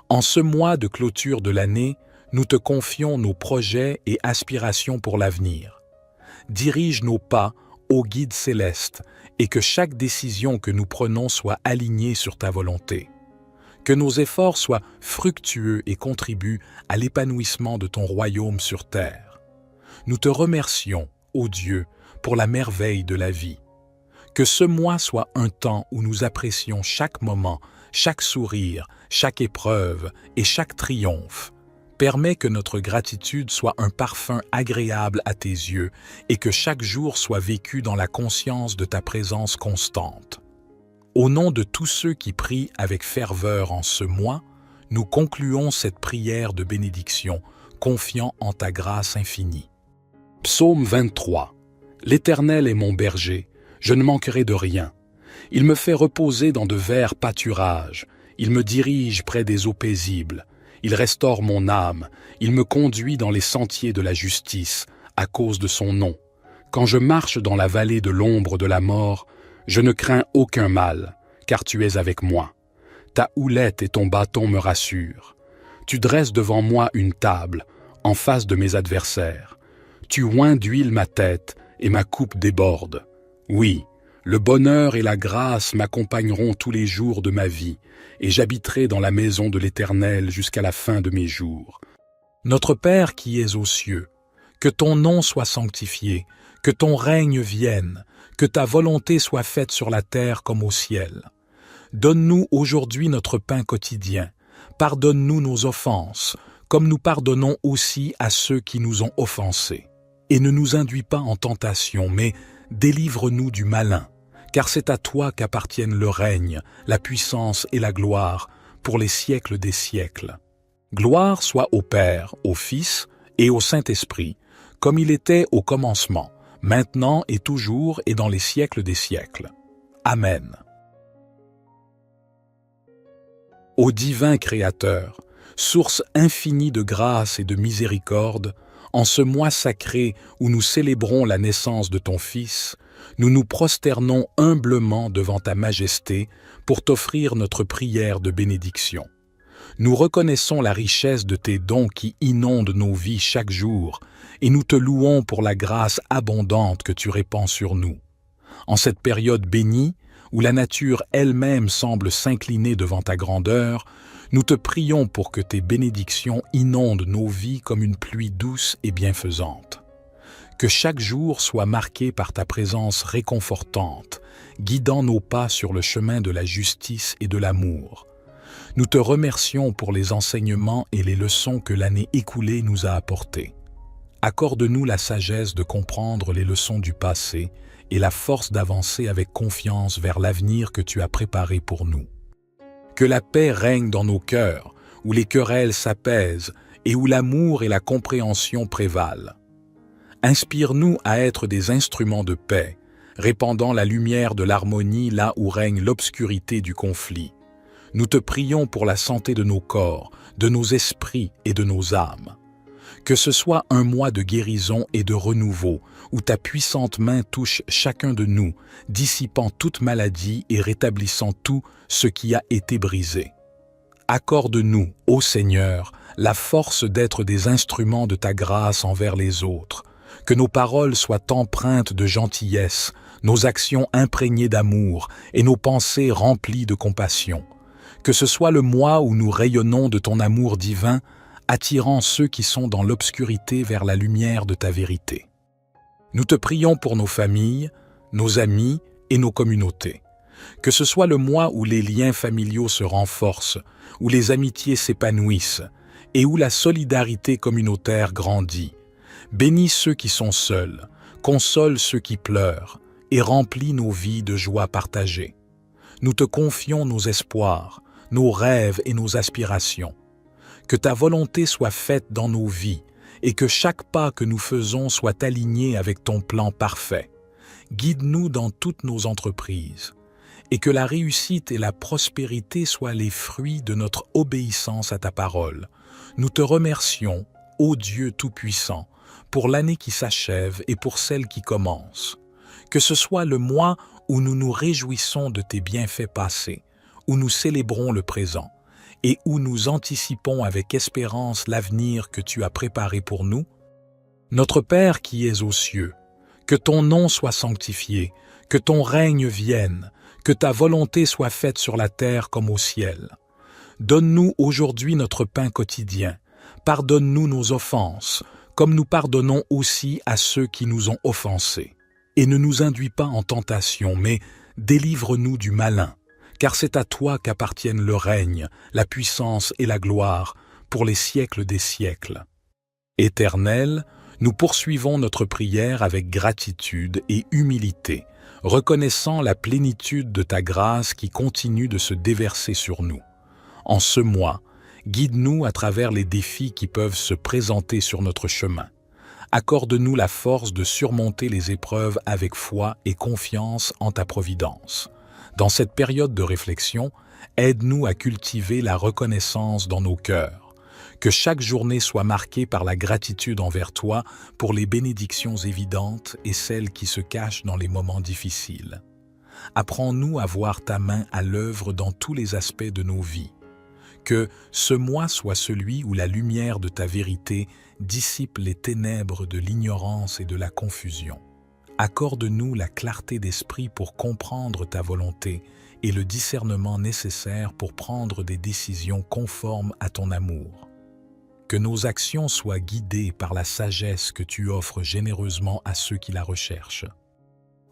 En ce mois de clôture de l'année, nous te confions nos projets et aspirations pour l'avenir. Dirige nos pas, ô guide céleste, et que chaque décision que nous prenons soit alignée sur ta volonté. Que nos efforts soient fructueux et contribuent à l'épanouissement de ton royaume sur terre. Nous te remercions, ô Dieu, pour la merveille de la vie. Que ce mois soit un temps où nous apprécions chaque moment, chaque sourire, chaque épreuve et chaque triomphe. Permets que notre gratitude soit un parfum agréable à tes yeux et que chaque jour soit vécu dans la conscience de ta présence constante. Au nom de tous ceux qui prient avec ferveur en ce mois, nous concluons cette prière de bénédiction, confiant en ta grâce infinie. Psaume 23. L'Éternel est mon berger, je ne manquerai de rien. Il me fait reposer dans de verts pâturages, il me dirige près des eaux paisibles, il restaure mon âme, il me conduit dans les sentiers de la justice, à cause de son nom. Quand je marche dans la vallée de l'ombre de la mort, je ne crains aucun mal, car tu es avec moi. Ta houlette et ton bâton me rassurent. Tu dresses devant moi une table, en face de mes adversaires. Tu oins d'huile ma tête, et ma coupe déborde. Oui, le bonheur et la grâce m'accompagneront tous les jours de ma vie, et j'habiterai dans la maison de l'Éternel jusqu'à la fin de mes jours. Notre Père qui es aux cieux, que ton nom soit sanctifié, que ton règne vienne, que ta volonté soit faite sur la terre comme au ciel. Donne-nous aujourd'hui notre pain quotidien. Pardonne-nous nos offenses, comme nous pardonnons aussi à ceux qui nous ont offensés. Et ne nous induis pas en tentation, mais délivre-nous du malin, car c'est à toi qu'appartiennent le règne, la puissance et la gloire, pour les siècles des siècles. Gloire soit au Père, au Fils et au Saint-Esprit, comme il était au commencement, maintenant et toujours et dans les siècles des siècles. Amen. Ô divin Créateur, source infinie de grâce et de miséricorde, en ce mois sacré où nous célébrons la naissance de ton Fils, nous nous prosternons humblement devant ta majesté pour t'offrir notre prière de bénédiction. Nous reconnaissons la richesse de tes dons qui inondent nos vies chaque jour et nous te louons pour la grâce abondante que tu répands sur nous. En cette période bénie, où la nature elle-même semble s'incliner devant ta grandeur, nous te prions pour que tes bénédictions inondent nos vies comme une pluie douce et bienfaisante. Que chaque jour soit marqué par ta présence réconfortante, guidant nos pas sur le chemin de la justice et de l'amour. Nous te remercions pour les enseignements et les leçons que l'année écoulée nous a apportés. Accorde-nous la sagesse de comprendre les leçons du passé et la force d'avancer avec confiance vers l'avenir que tu as préparé pour nous. Que la paix règne dans nos cœurs, où les querelles s'apaisent et où l'amour et la compréhension prévalent. Inspire-nous à être des instruments de paix, répandant la lumière de l'harmonie là où règne l'obscurité du conflit. Nous te prions pour la santé de nos corps, de nos esprits et de nos âmes. Que ce soit un mois de guérison et de renouveau, où ta puissante main touche chacun de nous, dissipant toute maladie et rétablissant tout ce qui a été brisé. Accorde-nous, ô Seigneur, la force d'être des instruments de ta grâce envers les autres, que nos paroles soient empreintes de gentillesse, nos actions imprégnées d'amour et nos pensées remplies de compassion. Que ce soit le mois où nous rayonnons de ton amour divin, attirant ceux qui sont dans l'obscurité vers la lumière de ta vérité. Nous te prions pour nos familles, nos amis et nos communautés. Que ce soit le mois où les liens familiaux se renforcent, où les amitiés s'épanouissent et où la solidarité communautaire grandit. Bénis ceux qui sont seuls, console ceux qui pleurent et remplis nos vies de joie partagée. Nous te confions nos espoirs, nos rêves et nos aspirations. Que ta volonté soit faite dans nos vies et que chaque pas que nous faisons soit aligné avec ton plan parfait. Guide-nous dans toutes nos entreprises et que la réussite et la prospérité soient les fruits de notre obéissance à ta parole. Nous te remercions, ô Dieu Tout-Puissant, pour l'année qui s'achève et pour celle qui commence. Que ce soit le mois où nous nous réjouissons de tes bienfaits passés, où nous célébrons le présent, et où nous anticipons avec espérance l'avenir que tu as préparé pour nous. Notre Père qui es aux cieux, que ton nom soit sanctifié, que ton règne vienne, que ta volonté soit faite sur la terre comme au ciel. Donne-nous aujourd'hui notre pain quotidien, pardonne-nous nos offenses, comme nous pardonnons aussi à ceux qui nous ont offensés. Et ne nous induis pas en tentation, mais délivre-nous du malin, car c'est à toi qu'appartiennent le règne, la puissance et la gloire, pour les siècles des siècles. Éternel, nous poursuivons notre prière avec gratitude et humilité, reconnaissant la plénitude de ta grâce qui continue de se déverser sur nous. En ce mois, guide-nous à travers les défis qui peuvent se présenter sur notre chemin. Accorde-nous la force de surmonter les épreuves avec foi et confiance en ta providence. Dans cette période de réflexion, aide-nous à cultiver la reconnaissance dans nos cœurs. Que chaque journée soit marquée par la gratitude envers toi pour les bénédictions évidentes et celles qui se cachent dans les moments difficiles. Apprends-nous à voir ta main à l'œuvre dans tous les aspects de nos vies. Que ce mois soit celui où la lumière de ta vérité dissipe les ténèbres de l'ignorance et de la confusion. Accorde-nous la clarté d'esprit pour comprendre ta volonté et le discernement nécessaire pour prendre des décisions conformes à ton amour. Que nos actions soient guidées par la sagesse que tu offres généreusement à ceux qui la recherchent.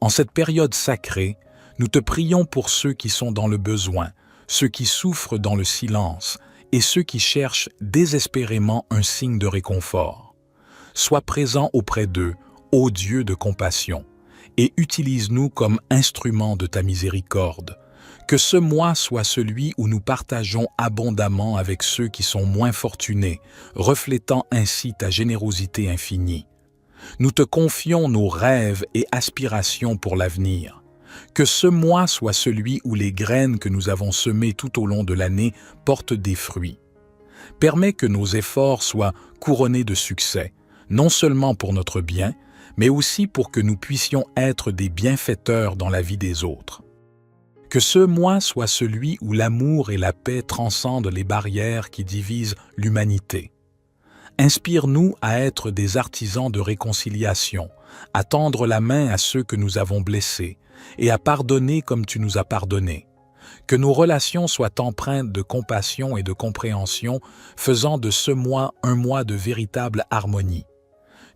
En cette période sacrée, nous te prions pour ceux qui sont dans le besoin, ceux qui souffrent dans le silence et ceux qui cherchent désespérément un signe de réconfort. Sois présent auprès d'eux, Ô Dieu de compassion, et utilise-nous comme instruments de ta miséricorde. Que ce mois soit celui où nous partageons abondamment avec ceux qui sont moins fortunés, reflétant ainsi ta générosité infinie. Nous te confions nos rêves et aspirations pour l'avenir. Que ce mois soit celui où les graines que nous avons semées tout au long de l'année portent des fruits. Permets que nos efforts soient couronnés de succès, non seulement pour notre bien, mais aussi pour que nous puissions être des bienfaiteurs dans la vie des autres. Que ce mois soit celui où l'amour et la paix transcendent les barrières qui divisent l'humanité. Inspire-nous à être des artisans de réconciliation, à tendre la main à ceux que nous avons blessés et à pardonner comme tu nous as pardonné. Que nos relations soient empreintes de compassion et de compréhension, faisant de ce mois un mois de véritable harmonie.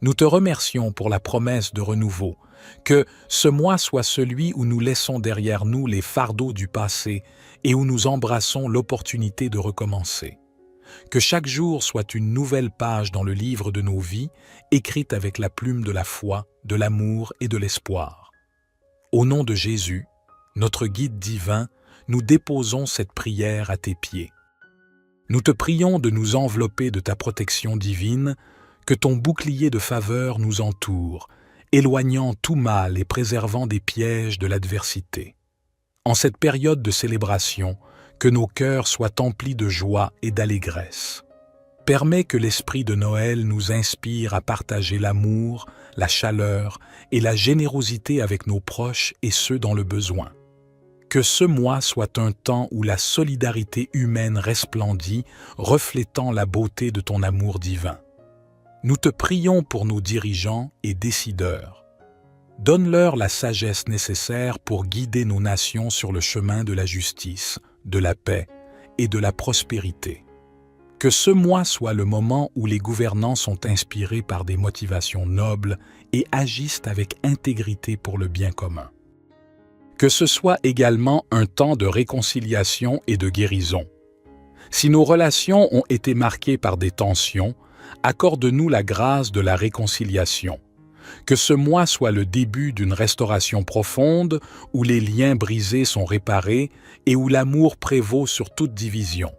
Nous te remercions pour la promesse de renouveau. Que ce mois soit celui où nous laissons derrière nous les fardeaux du passé et où nous embrassons l'opportunité de recommencer. Que chaque jour soit une nouvelle page dans le livre de nos vies, écrite avec la plume de la foi, de l'amour et de l'espoir. Au nom de Jésus, notre guide divin, nous déposons cette prière à tes pieds. Nous te prions de nous envelopper de ta protection divine, que ton bouclier de faveur nous entoure, éloignant tout mal et préservant des pièges de l'adversité. En cette période de célébration, que nos cœurs soient emplis de joie et d'allégresse. Permets que l'esprit de Noël nous inspire à partager l'amour, la chaleur et la générosité avec nos proches et ceux dans le besoin. Que ce mois soit un temps où la solidarité humaine resplendit, reflétant la beauté de ton amour divin. Nous te prions pour nos dirigeants et décideurs. Donne-leur la sagesse nécessaire pour guider nos nations sur le chemin de la justice, de la paix et de la prospérité. Que ce mois soit le moment où les gouvernants sont inspirés par des motivations nobles et agissent avec intégrité pour le bien commun. Que ce soit également un temps de réconciliation et de guérison. Si nos relations ont été marquées par des tensions, accorde-nous la grâce de la réconciliation. Que ce mois soit le début d'une restauration profonde où les liens brisés sont réparés et où l'amour prévaut sur toute division.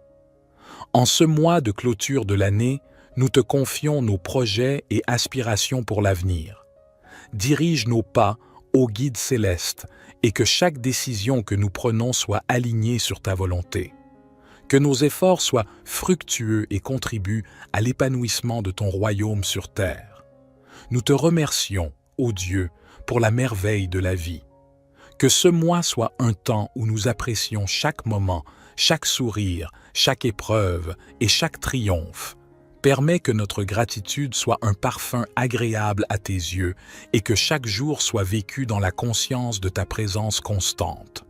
En ce mois de clôture de l'année, nous te confions nos projets et aspirations pour l'avenir. Dirige nos pas, ô guide céleste, et que chaque décision que nous prenons soit alignée sur ta volonté. Que nos efforts soient fructueux et contribuent à l'épanouissement de ton royaume sur terre. Nous te remercions, ô Dieu, pour la merveille de la vie. Que ce mois soit un temps où nous apprécions chaque moment, chaque sourire, chaque épreuve et chaque triomphe. Permets que notre gratitude soit un parfum agréable à tes yeux et que chaque jour soit vécu dans la conscience de ta présence constante.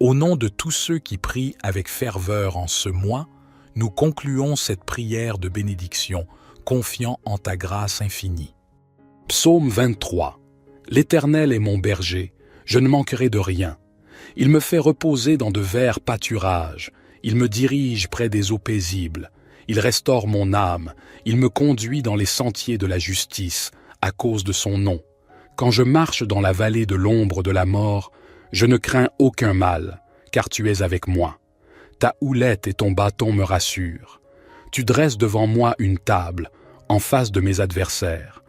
Au nom de tous ceux qui prient avec ferveur en ce mois, nous concluons cette prière de bénédiction, confiant en ta grâce infinie. Psaume 23. L'Éternel est mon berger, je ne manquerai de rien. Il me fait reposer dans de verts pâturages, il me dirige près des eaux paisibles, il restaure mon âme, il me conduit dans les sentiers de la justice, à cause de son nom. Quand je marche dans la vallée de l'ombre de la mort, je ne crains aucun mal, car tu es avec moi. Ta houlette et ton bâton me rassurent. Tu dresses devant moi une table, en face de mes adversaires.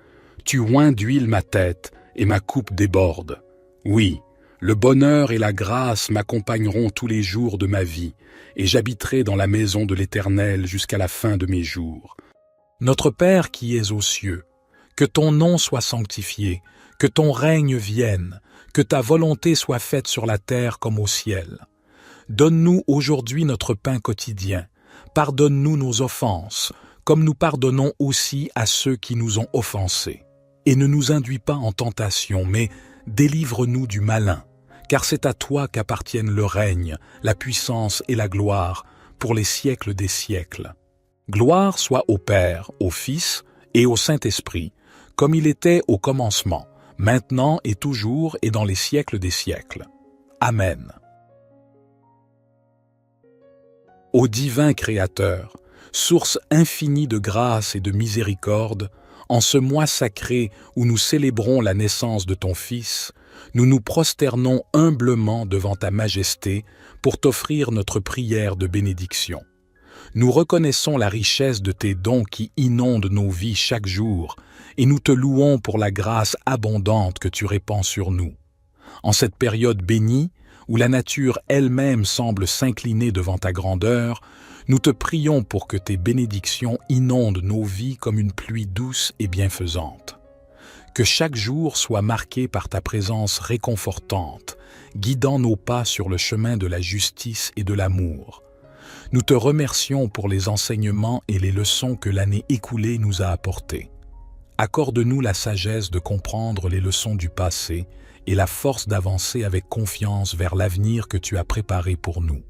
Tu oins d'huile ma tête, et ma coupe déborde. Oui, le bonheur et la grâce m'accompagneront tous les jours de ma vie, et j'habiterai dans la maison de l'Éternel jusqu'à la fin de mes jours. Notre Père qui es aux cieux, que ton nom soit sanctifié, que ton règne vienne, que ta volonté soit faite sur la terre comme au ciel. Donne-nous aujourd'hui notre pain quotidien. Pardonne-nous nos offenses, comme nous pardonnons aussi à ceux qui nous ont offensés. Et ne nous induis pas en tentation, mais délivre-nous du malin, car c'est à toi qu'appartiennent le règne, la puissance et la gloire, pour les siècles des siècles. Gloire soit au Père, au Fils et au Saint-Esprit, comme il était au commencement, maintenant et toujours et dans les siècles des siècles. Amen. Ô divin Créateur, source infinie de grâce et de miséricorde, En ce mois sacré où nous célébrons la naissance de ton Fils, nous nous prosternons humblement devant ta majesté pour t'offrir notre prière de bénédiction. Nous reconnaissons la richesse de tes dons qui inondent nos vies chaque jour et nous te louons pour la grâce abondante que tu répands sur nous. En cette période bénie, où la nature elle-même semble s'incliner devant ta grandeur, nous te prions pour que tes bénédictions inondent nos vies comme une pluie douce et bienfaisante. Que chaque jour soit marqué par ta présence réconfortante, guidant nos pas sur le chemin de la justice et de l'amour. Nous te remercions pour les enseignements et les leçons que l'année écoulée nous a apportées. Accorde-nous la sagesse de comprendre les leçons du passé et la force d'avancer avec confiance vers l'avenir que tu as préparé pour nous.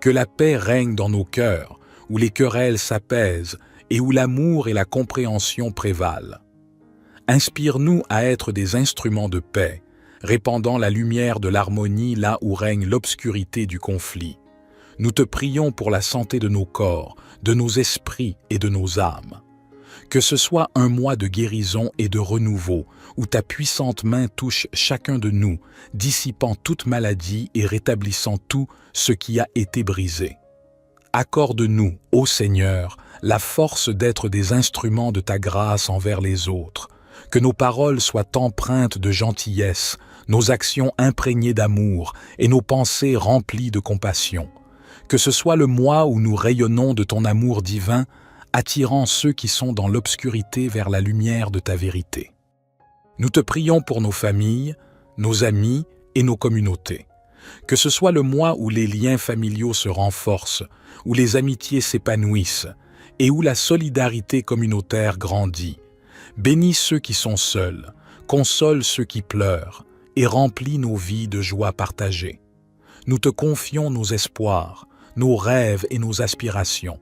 Que la paix règne dans nos cœurs, où les querelles s'apaisent et où l'amour et la compréhension prévalent. Inspire-nous à être des instruments de paix, répandant la lumière de l'harmonie là où règne l'obscurité du conflit. Nous te prions pour la santé de nos corps, de nos esprits et de nos âmes. Que ce soit un mois de guérison et de renouveau, où ta puissante main touche chacun de nous, dissipant toute maladie et rétablissant tout ce qui a été brisé. Accorde-nous, ô Seigneur, la force d'être des instruments de ta grâce envers les autres, que nos paroles soient empreintes de gentillesse, nos actions imprégnées d'amour et nos pensées remplies de compassion. Que ce soit le mois où nous rayonnons de ton amour divin, attirant ceux qui sont dans l'obscurité vers la lumière de ta vérité. Nous te prions pour nos familles, nos amis et nos communautés. Que ce soit le mois où les liens familiaux se renforcent, où les amitiés s'épanouissent et où la solidarité communautaire grandit. Bénis ceux qui sont seuls, console ceux qui pleurent et remplis nos vies de joie partagée. Nous te confions nos espoirs, nos rêves et nos aspirations.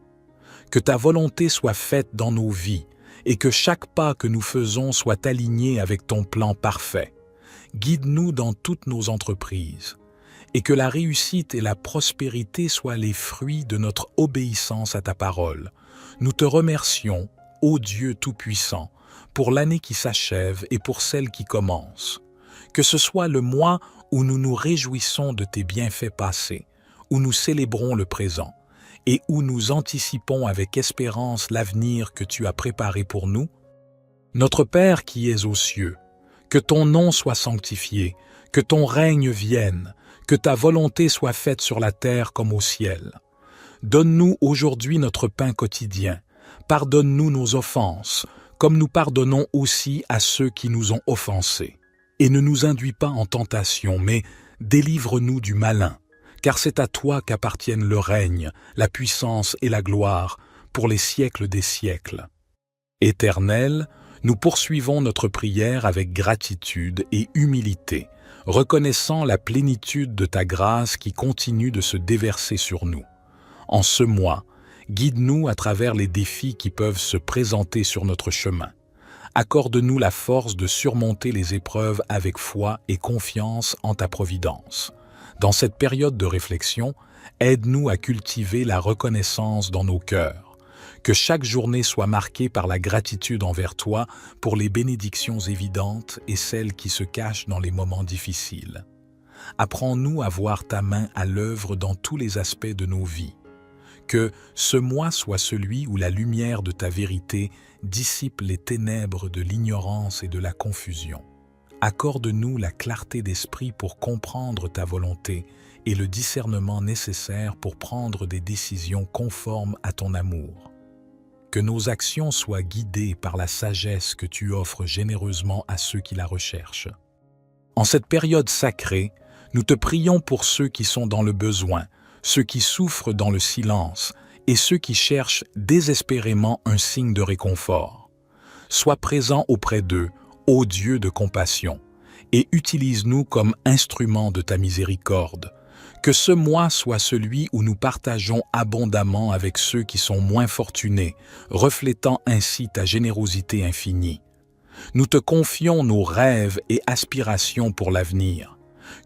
Que ta volonté soit faite dans nos vies et que chaque pas que nous faisons soit aligné avec ton plan parfait. Guide-nous dans toutes nos entreprises et que la réussite et la prospérité soient les fruits de notre obéissance à ta parole. Nous te remercions, ô Dieu Tout-Puissant, pour l'année qui s'achève et pour celle qui commence. Que ce soit le mois où nous nous réjouissons de tes bienfaits passés, où nous célébrons le présent et où nous anticipons avec espérance l'avenir que tu as préparé pour nous. Notre Père qui es aux cieux, que ton nom soit sanctifié, que ton règne vienne, que ta volonté soit faite sur la terre comme au ciel. Donne-nous aujourd'hui notre pain quotidien. Pardonne-nous nos offenses, comme nous pardonnons aussi à ceux qui nous ont offensés. Et ne nous induis pas en tentation, mais délivre-nous du malin, car c'est à toi qu'appartiennent le règne, la puissance et la gloire, pour les siècles des siècles. Éternel, nous poursuivons notre prière avec gratitude et humilité, reconnaissant la plénitude de ta grâce qui continue de se déverser sur nous. En ce mois, guide-nous à travers les défis qui peuvent se présenter sur notre chemin. Accorde-nous la force de surmonter les épreuves avec foi et confiance en ta providence. Dans cette période de réflexion, aide-nous à cultiver la reconnaissance dans nos cœurs. Que chaque journée soit marquée par la gratitude envers toi pour les bénédictions évidentes et celles qui se cachent dans les moments difficiles. Apprends-nous à voir ta main à l'œuvre dans tous les aspects de nos vies. Que ce mois soit celui où la lumière de ta vérité dissipe les ténèbres de l'ignorance et de la confusion. Accorde-nous la clarté d'esprit pour comprendre ta volonté et le discernement nécessaire pour prendre des décisions conformes à ton amour. Que nos actions soient guidées par la sagesse que tu offres généreusement à ceux qui la recherchent. En cette période sacrée, nous te prions pour ceux qui sont dans le besoin, ceux qui souffrent dans le silence et ceux qui cherchent désespérément un signe de réconfort. Sois présent auprès d'eux, ô Dieu de compassion, et utilise-nous comme instruments de ta miséricorde. Que ce mois soit celui où nous partageons abondamment avec ceux qui sont moins fortunés, reflétant ainsi ta générosité infinie. Nous te confions nos rêves et aspirations pour l'avenir.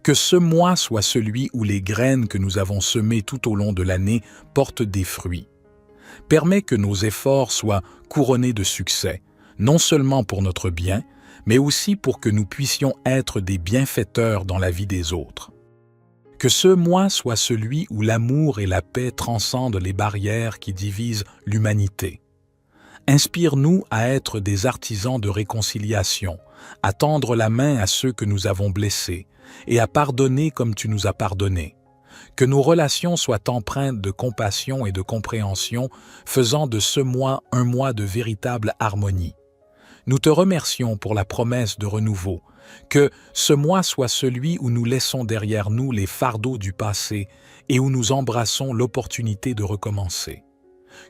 Que ce mois soit celui où les graines que nous avons semées tout au long de l'année portent des fruits. Permets que nos efforts soient couronnés de succès, non seulement pour notre bien, mais aussi pour que nous puissions être des bienfaiteurs dans la vie des autres. Que ce mois soit celui où l'amour et la paix transcendent les barrières qui divisent l'humanité. Inspire-nous à être des artisans de réconciliation, à tendre la main à ceux que nous avons blessés et à pardonner comme tu nous as pardonné. Que nos relations soient empreintes de compassion et de compréhension, faisant de ce mois un mois de véritable harmonie. Nous te remercions pour la promesse de renouveau. Que ce mois soit celui où nous laissons derrière nous les fardeaux du passé et où nous embrassons l'opportunité de recommencer.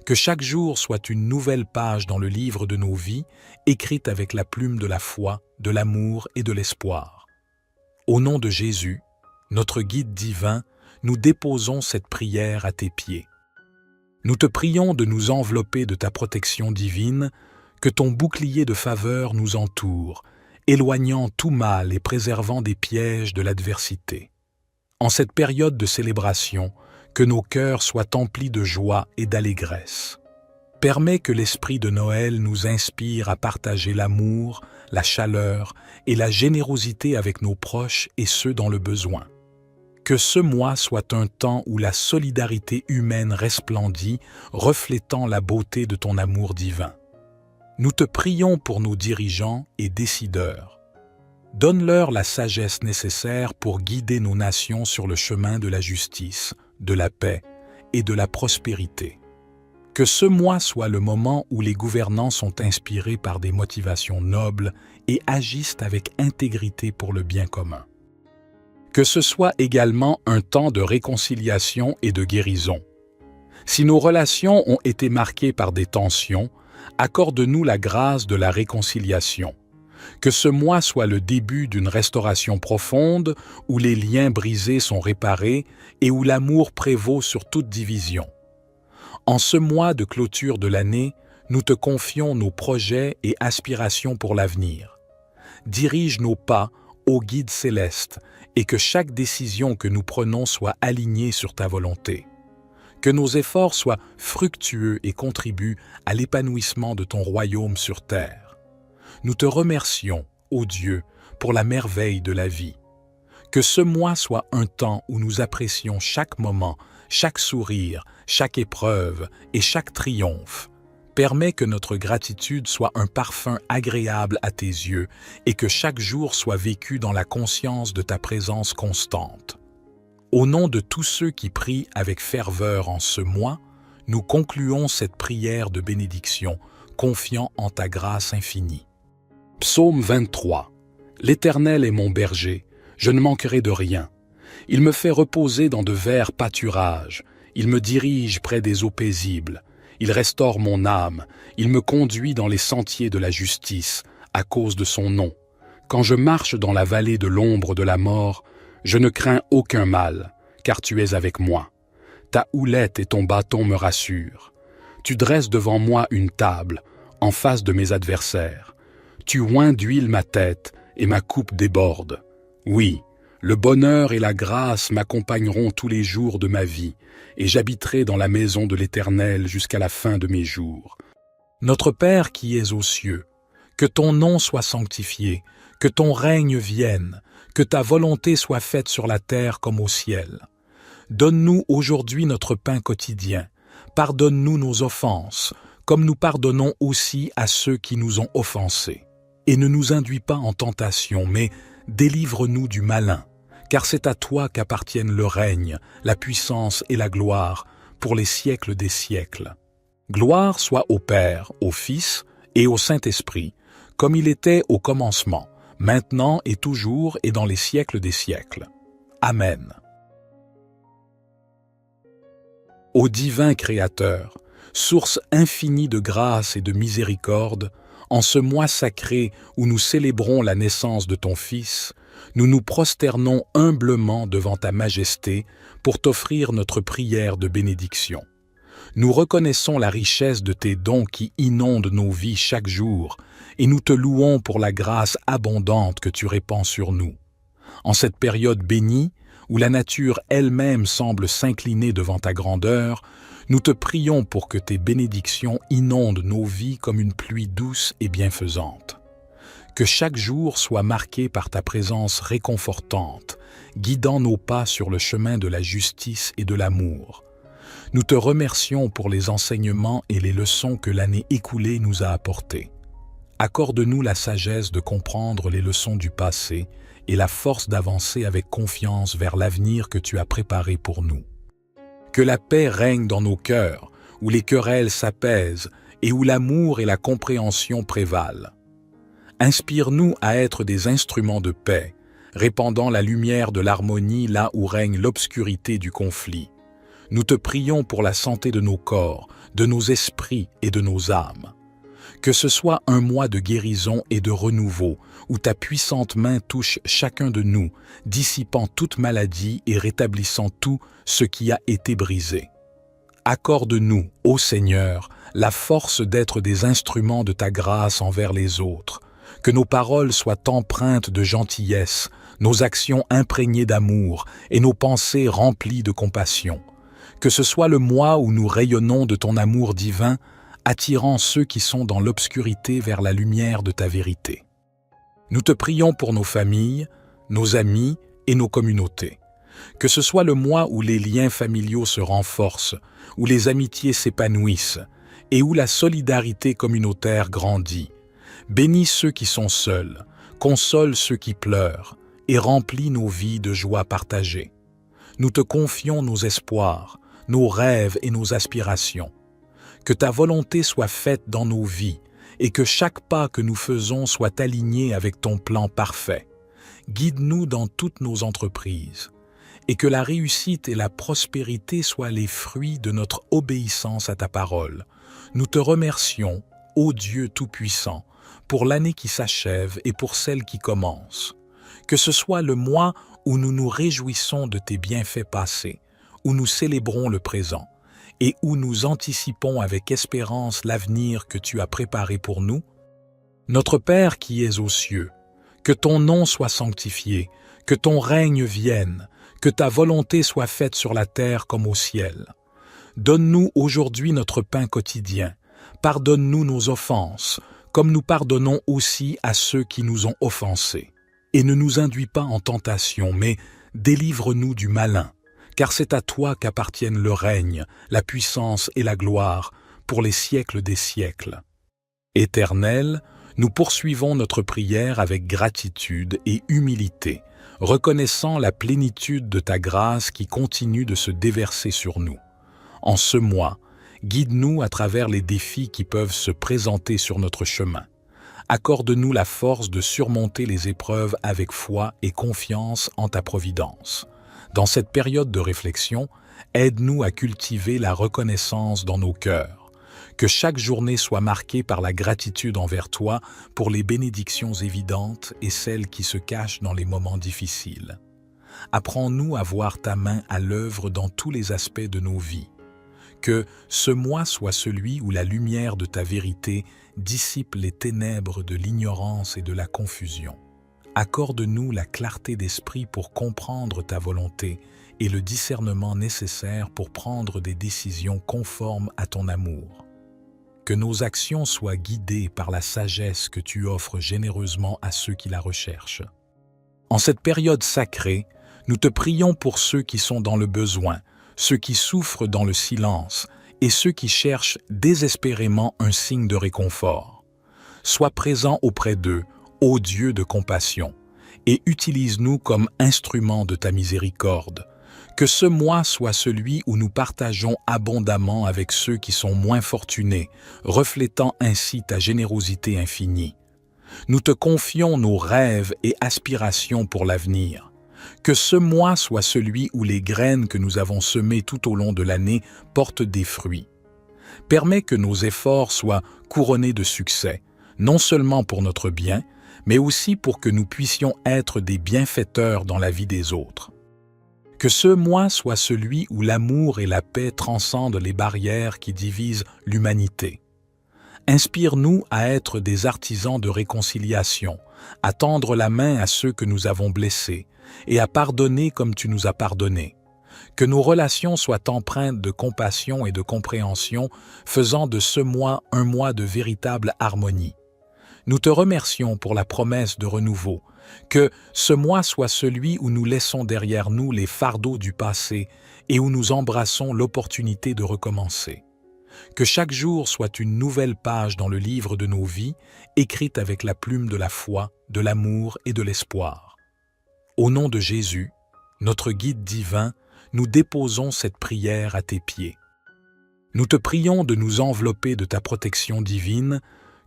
Que chaque jour soit une nouvelle page dans le livre de nos vies, écrite avec la plume de la foi, de l'amour et de l'espoir. Au nom de Jésus, notre guide divin, nous déposons cette prière à tes pieds. Nous te prions de nous envelopper de ta protection divine, que ton bouclier de faveur nous entoure, éloignant tout mal et préservant des pièges de l'adversité. En cette période de célébration, que nos cœurs soient emplis de joie et d'allégresse. Permets que l'esprit de Noël nous inspire à partager l'amour, la chaleur et la générosité avec nos proches et ceux dans le besoin. Que ce mois soit un temps où la solidarité humaine resplendit, reflétant la beauté de ton amour divin. Nous te prions pour nos dirigeants et décideurs. Donne-leur la sagesse nécessaire pour guider nos nations sur le chemin de la justice, de la paix et de la prospérité. Que ce mois soit le moment où les gouvernants sont inspirés par des motivations nobles et agissent avec intégrité pour le bien commun. Que ce soit également un temps de réconciliation et de guérison. Si nos relations ont été marquées par des tensions, accorde-nous la grâce de la réconciliation. Que ce mois soit le début d'une restauration profonde où les liens brisés sont réparés et où l'amour prévaut sur toute division. En ce mois de clôture de l'année, nous te confions nos projets et aspirations pour l'avenir. Dirige nos pas ô guide céleste et que chaque décision que nous prenons soit alignée sur ta volonté. Que nos efforts soient fructueux et contribuent à l'épanouissement de ton royaume sur terre. Nous te remercions, ô Dieu, pour la merveille de la vie. Que ce mois soit un temps où nous apprécions chaque moment, chaque sourire, chaque épreuve et chaque triomphe. Permets que notre gratitude soit un parfum agréable à tes yeux et que chaque jour soit vécu dans la conscience de ta présence constante. Au nom de tous ceux qui prient avec ferveur en ce mois, nous concluons cette prière de bénédiction, confiant en ta grâce infinie. Psaume 23. L'Éternel est mon berger, je ne manquerai de rien. Il me fait reposer dans de verts pâturages, il me dirige près des eaux paisibles. Il restaure mon âme, il me conduit dans les sentiers de la justice, à cause de son nom. Quand je marche dans la vallée de l'ombre de la mort, je ne crains aucun mal, car tu es avec moi. Ta houlette et ton bâton me rassurent. Tu dresses devant moi une table, en face de mes adversaires. Tu oins d'huile ma tête, et ma coupe déborde. Oui, le bonheur et la grâce m'accompagneront tous les jours de ma vie, et j'habiterai dans la maison de l'Éternel jusqu'à la fin de mes jours. Notre Père qui es aux cieux, que ton nom soit sanctifié, que ton règne vienne, que ta volonté soit faite sur la terre comme au ciel. Donne-nous aujourd'hui notre pain quotidien. Pardonne-nous nos offenses, comme nous pardonnons aussi à ceux qui nous ont offensés. Et ne nous induis pas en tentation, mais délivre-nous du malin, car c'est à toi qu'appartiennent le règne, la puissance et la gloire, pour les siècles des siècles. Gloire soit au Père, au Fils et au Saint-Esprit, comme il était au commencement, maintenant et toujours et dans les siècles des siècles. Amen. Ô divin Créateur, source infinie de grâce et de miséricorde, en ce mois sacré où nous célébrons la naissance de ton Fils, nous nous prosternons humblement devant ta majesté pour t'offrir notre prière de bénédiction. Nous reconnaissons la richesse de tes dons qui inondent nos vies chaque jour et nous te louons pour la grâce abondante que tu répands sur nous. En cette période bénie, où la nature elle-même semble s'incliner devant ta grandeur, Nous te prions pour que tes bénédictions inondent nos vies comme une pluie douce et bienfaisante. Que chaque jour soit marqué par ta présence réconfortante, guidant nos pas sur le chemin de la justice et de l'amour. Nous te remercions pour les enseignements et les leçons que l'année écoulée nous a apportées. Accorde-nous la sagesse de comprendre les leçons du passé et la force d'avancer avec confiance vers l'avenir que tu as préparé pour nous. Que la paix règne dans nos cœurs, où les querelles s'apaisent et où l'amour et la compréhension prévalent. Inspire-nous à être des instruments de paix, répandant la lumière de l'harmonie là où règne l'obscurité du conflit. Nous te prions pour la santé de nos corps, de nos esprits et de nos âmes. Que ce soit un mois de guérison et de renouveau, où ta puissante main touche chacun de nous, dissipant toute maladie et rétablissant tout ce qui a été brisé. Accorde-nous, ô Seigneur, la force d'être des instruments de ta grâce envers les autres, que nos paroles soient empreintes de gentillesse, nos actions imprégnées d'amour et nos pensées remplies de compassion. Que ce soit le mois où nous rayonnons de ton amour divin, attirant ceux qui sont dans l'obscurité vers la lumière de ta vérité. Nous te prions pour nos familles, nos amis et nos communautés. Que ce soit le mois où les liens familiaux se renforcent, où les amitiés s'épanouissent et où la solidarité communautaire grandit. Bénis ceux qui sont seuls, console ceux qui pleurent et remplis nos vies de joie partagée. Nous te confions nos espoirs, nos rêves et nos aspirations. Que ta volonté soit faite dans nos vies et que chaque pas que nous faisons soit aligné avec ton plan parfait. Guide-nous dans toutes nos entreprises et que la réussite et la prospérité soient les fruits de notre obéissance à ta parole. Nous te remercions, ô Dieu Tout-Puissant, pour l'année qui s'achève et pour celle qui commence. Que ce soit le mois où nous nous réjouissons de tes bienfaits passés, où nous célébrons le présent et où nous anticipons avec espérance l'avenir que tu as préparé pour nous. Notre Père qui es aux cieux, que ton nom soit sanctifié, que ton règne vienne, que ta volonté soit faite sur la terre comme au ciel. Donne-nous aujourd'hui notre pain quotidien. Pardonne-nous nos offenses, comme nous pardonnons aussi à ceux qui nous ont offensés. Et ne nous induis pas en tentation, mais délivre-nous du malin, car c'est à toi qu'appartiennent le règne, la puissance et la gloire, pour les siècles des siècles. Éternel, nous poursuivons notre prière avec gratitude et humilité, reconnaissant la plénitude de ta grâce qui continue de se déverser sur nous. En ce mois, guide-nous à travers les défis qui peuvent se présenter sur notre chemin. Accorde-nous la force de surmonter les épreuves avec foi et confiance en ta providence. Dans cette période de réflexion, aide-nous à cultiver la reconnaissance dans nos cœurs. Que chaque journée soit marquée par la gratitude envers toi pour les bénédictions évidentes et celles qui se cachent dans les moments difficiles. Apprends-nous à voir ta main à l'œuvre dans tous les aspects de nos vies. Que ce mois soit celui où la lumière de ta vérité dissipe les ténèbres de l'ignorance et de la confusion. Accorde-nous la clarté d'esprit pour comprendre ta volonté et le discernement nécessaire pour prendre des décisions conformes à ton amour. Que nos actions soient guidées par la sagesse que tu offres généreusement à ceux qui la recherchent. En cette période sacrée, nous te prions pour ceux qui sont dans le besoin, ceux qui souffrent dans le silence et ceux qui cherchent désespérément un signe de réconfort. Sois présent auprès d'eux, ô Dieu de compassion, et utilise-nous comme instruments de ta miséricorde. Que ce mois soit celui où nous partageons abondamment avec ceux qui sont moins fortunés, reflétant ainsi ta générosité infinie. Nous te confions nos rêves et aspirations pour l'avenir. Que ce mois soit celui où les graines que nous avons semées tout au long de l'année portent des fruits. Permets que nos efforts soient couronnés de succès, non seulement pour notre bien, mais aussi pour que nous puissions être des bienfaiteurs dans la vie des autres. Que ce mois soit celui où l'amour et la paix transcendent les barrières qui divisent l'humanité. Inspire-nous à être des artisans de réconciliation, à tendre la main à ceux que nous avons blessés et à pardonner comme tu nous as pardonné. Que nos relations soient empreintes de compassion et de compréhension, faisant de ce mois un mois de véritable harmonie. Nous te remercions pour la promesse de renouveau. Que ce mois soit celui où nous laissons derrière nous les fardeaux du passé et où nous embrassons l'opportunité de recommencer. Que chaque jour soit une nouvelle page dans le livre de nos vies, écrite avec la plume de la foi, de l'amour et de l'espoir. Au nom de Jésus, notre guide divin, nous déposons cette prière à tes pieds. Nous te prions de nous envelopper de ta protection divine,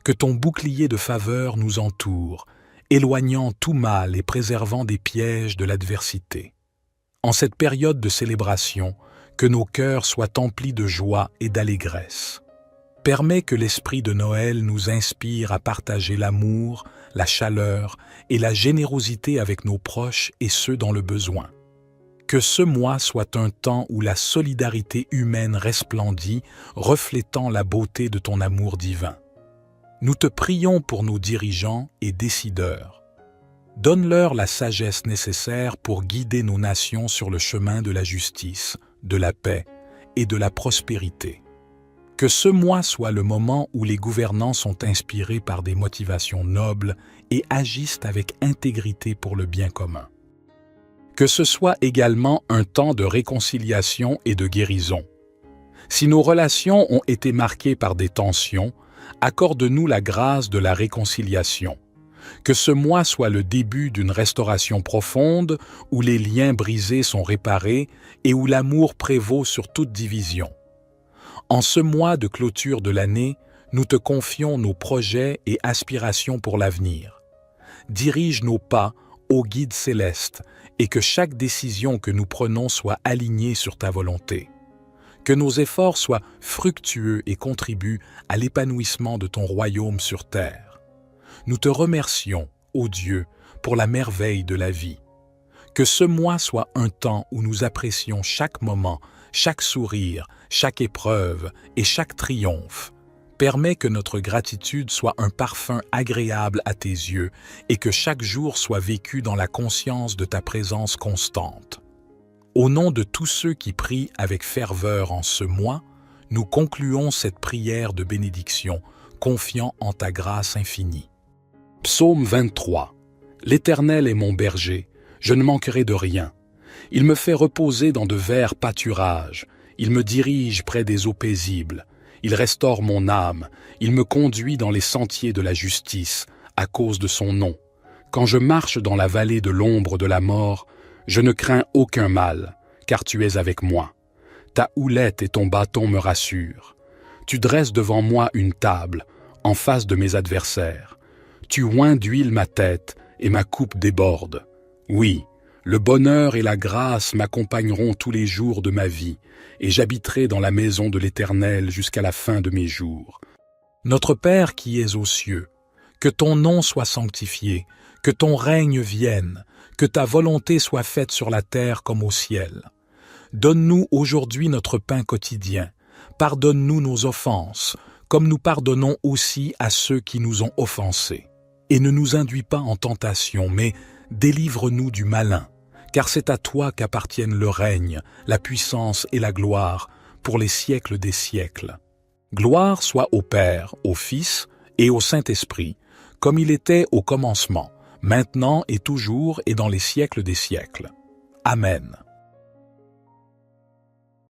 que ton bouclier de faveur nous entoure, éloignant tout mal et préservant des pièges de l'adversité. En cette période de célébration, que nos cœurs soient emplis de joie et d'allégresse. Permets que l'esprit de Noël nous inspire à partager l'amour, la chaleur et la générosité avec nos proches et ceux dans le besoin. Que ce mois soit un temps où la solidarité humaine resplendit, reflétant la beauté de ton amour divin. Nous te prions pour nos dirigeants et décideurs. Donne-leur la sagesse nécessaire pour guider nos nations sur le chemin de la justice, de la paix et de la prospérité. Que ce mois soit le moment où les gouvernants sont inspirés par des motivations nobles et agissent avec intégrité pour le bien commun. Que ce soit également un temps de réconciliation et de guérison. Si nos relations ont été marquées par des tensions, accorde-nous la grâce de la réconciliation. Que ce mois soit le début d'une restauration profonde où les liens brisés sont réparés et où l'amour prévaut sur toute division. En ce mois de clôture de l'année, nous te confions nos projets et aspirations pour l'avenir. Dirige nos pas ô guide céleste et que chaque décision que nous prenons soit alignée sur ta volonté. Que nos efforts soient fructueux et contribuent à l'épanouissement de ton royaume sur terre. Nous te remercions, ô Dieu, pour la merveille de la vie. Que ce mois soit un temps où nous apprécions chaque moment, chaque sourire, chaque épreuve et chaque triomphe. Permets que notre gratitude soit un parfum agréable à tes yeux et que chaque jour soit vécu dans la conscience de ta présence constante. Au nom de tous ceux qui prient avec ferveur en ce mois, nous concluons cette prière de bénédiction, confiant en ta grâce infinie. Psaume 23. L'Éternel est mon berger, je ne manquerai de rien. Il me fait reposer dans de verts pâturages, il me dirige près des eaux paisibles. Il restaure mon âme, il me conduit dans les sentiers de la justice, à cause de son nom. Quand je marche dans la vallée de l'ombre de la mort, je ne crains aucun mal, car tu es avec moi. Ta houlette et ton bâton me rassurent. Tu dresses devant moi une table, en face de mes adversaires. Tu oins d'huile ma tête, et ma coupe déborde. Oui, le bonheur et la grâce m'accompagneront tous les jours de ma vie, et j'habiterai dans la maison de l'Éternel jusqu'à la fin de mes jours. Notre Père qui es aux cieux, que ton nom soit sanctifié, que ton règne vienne, que ta volonté soit faite sur la terre comme au ciel. Donne-nous aujourd'hui notre pain quotidien. Pardonne-nous nos offenses, comme nous pardonnons aussi à ceux qui nous ont offensés. Et ne nous induis pas en tentation, mais délivre-nous du malin. Car c'est à toi qu'appartiennent le règne, la puissance et la gloire, pour les siècles des siècles. Gloire soit au Père, au Fils et au Saint-Esprit, comme il était au commencement, maintenant et toujours et dans les siècles des siècles. Amen.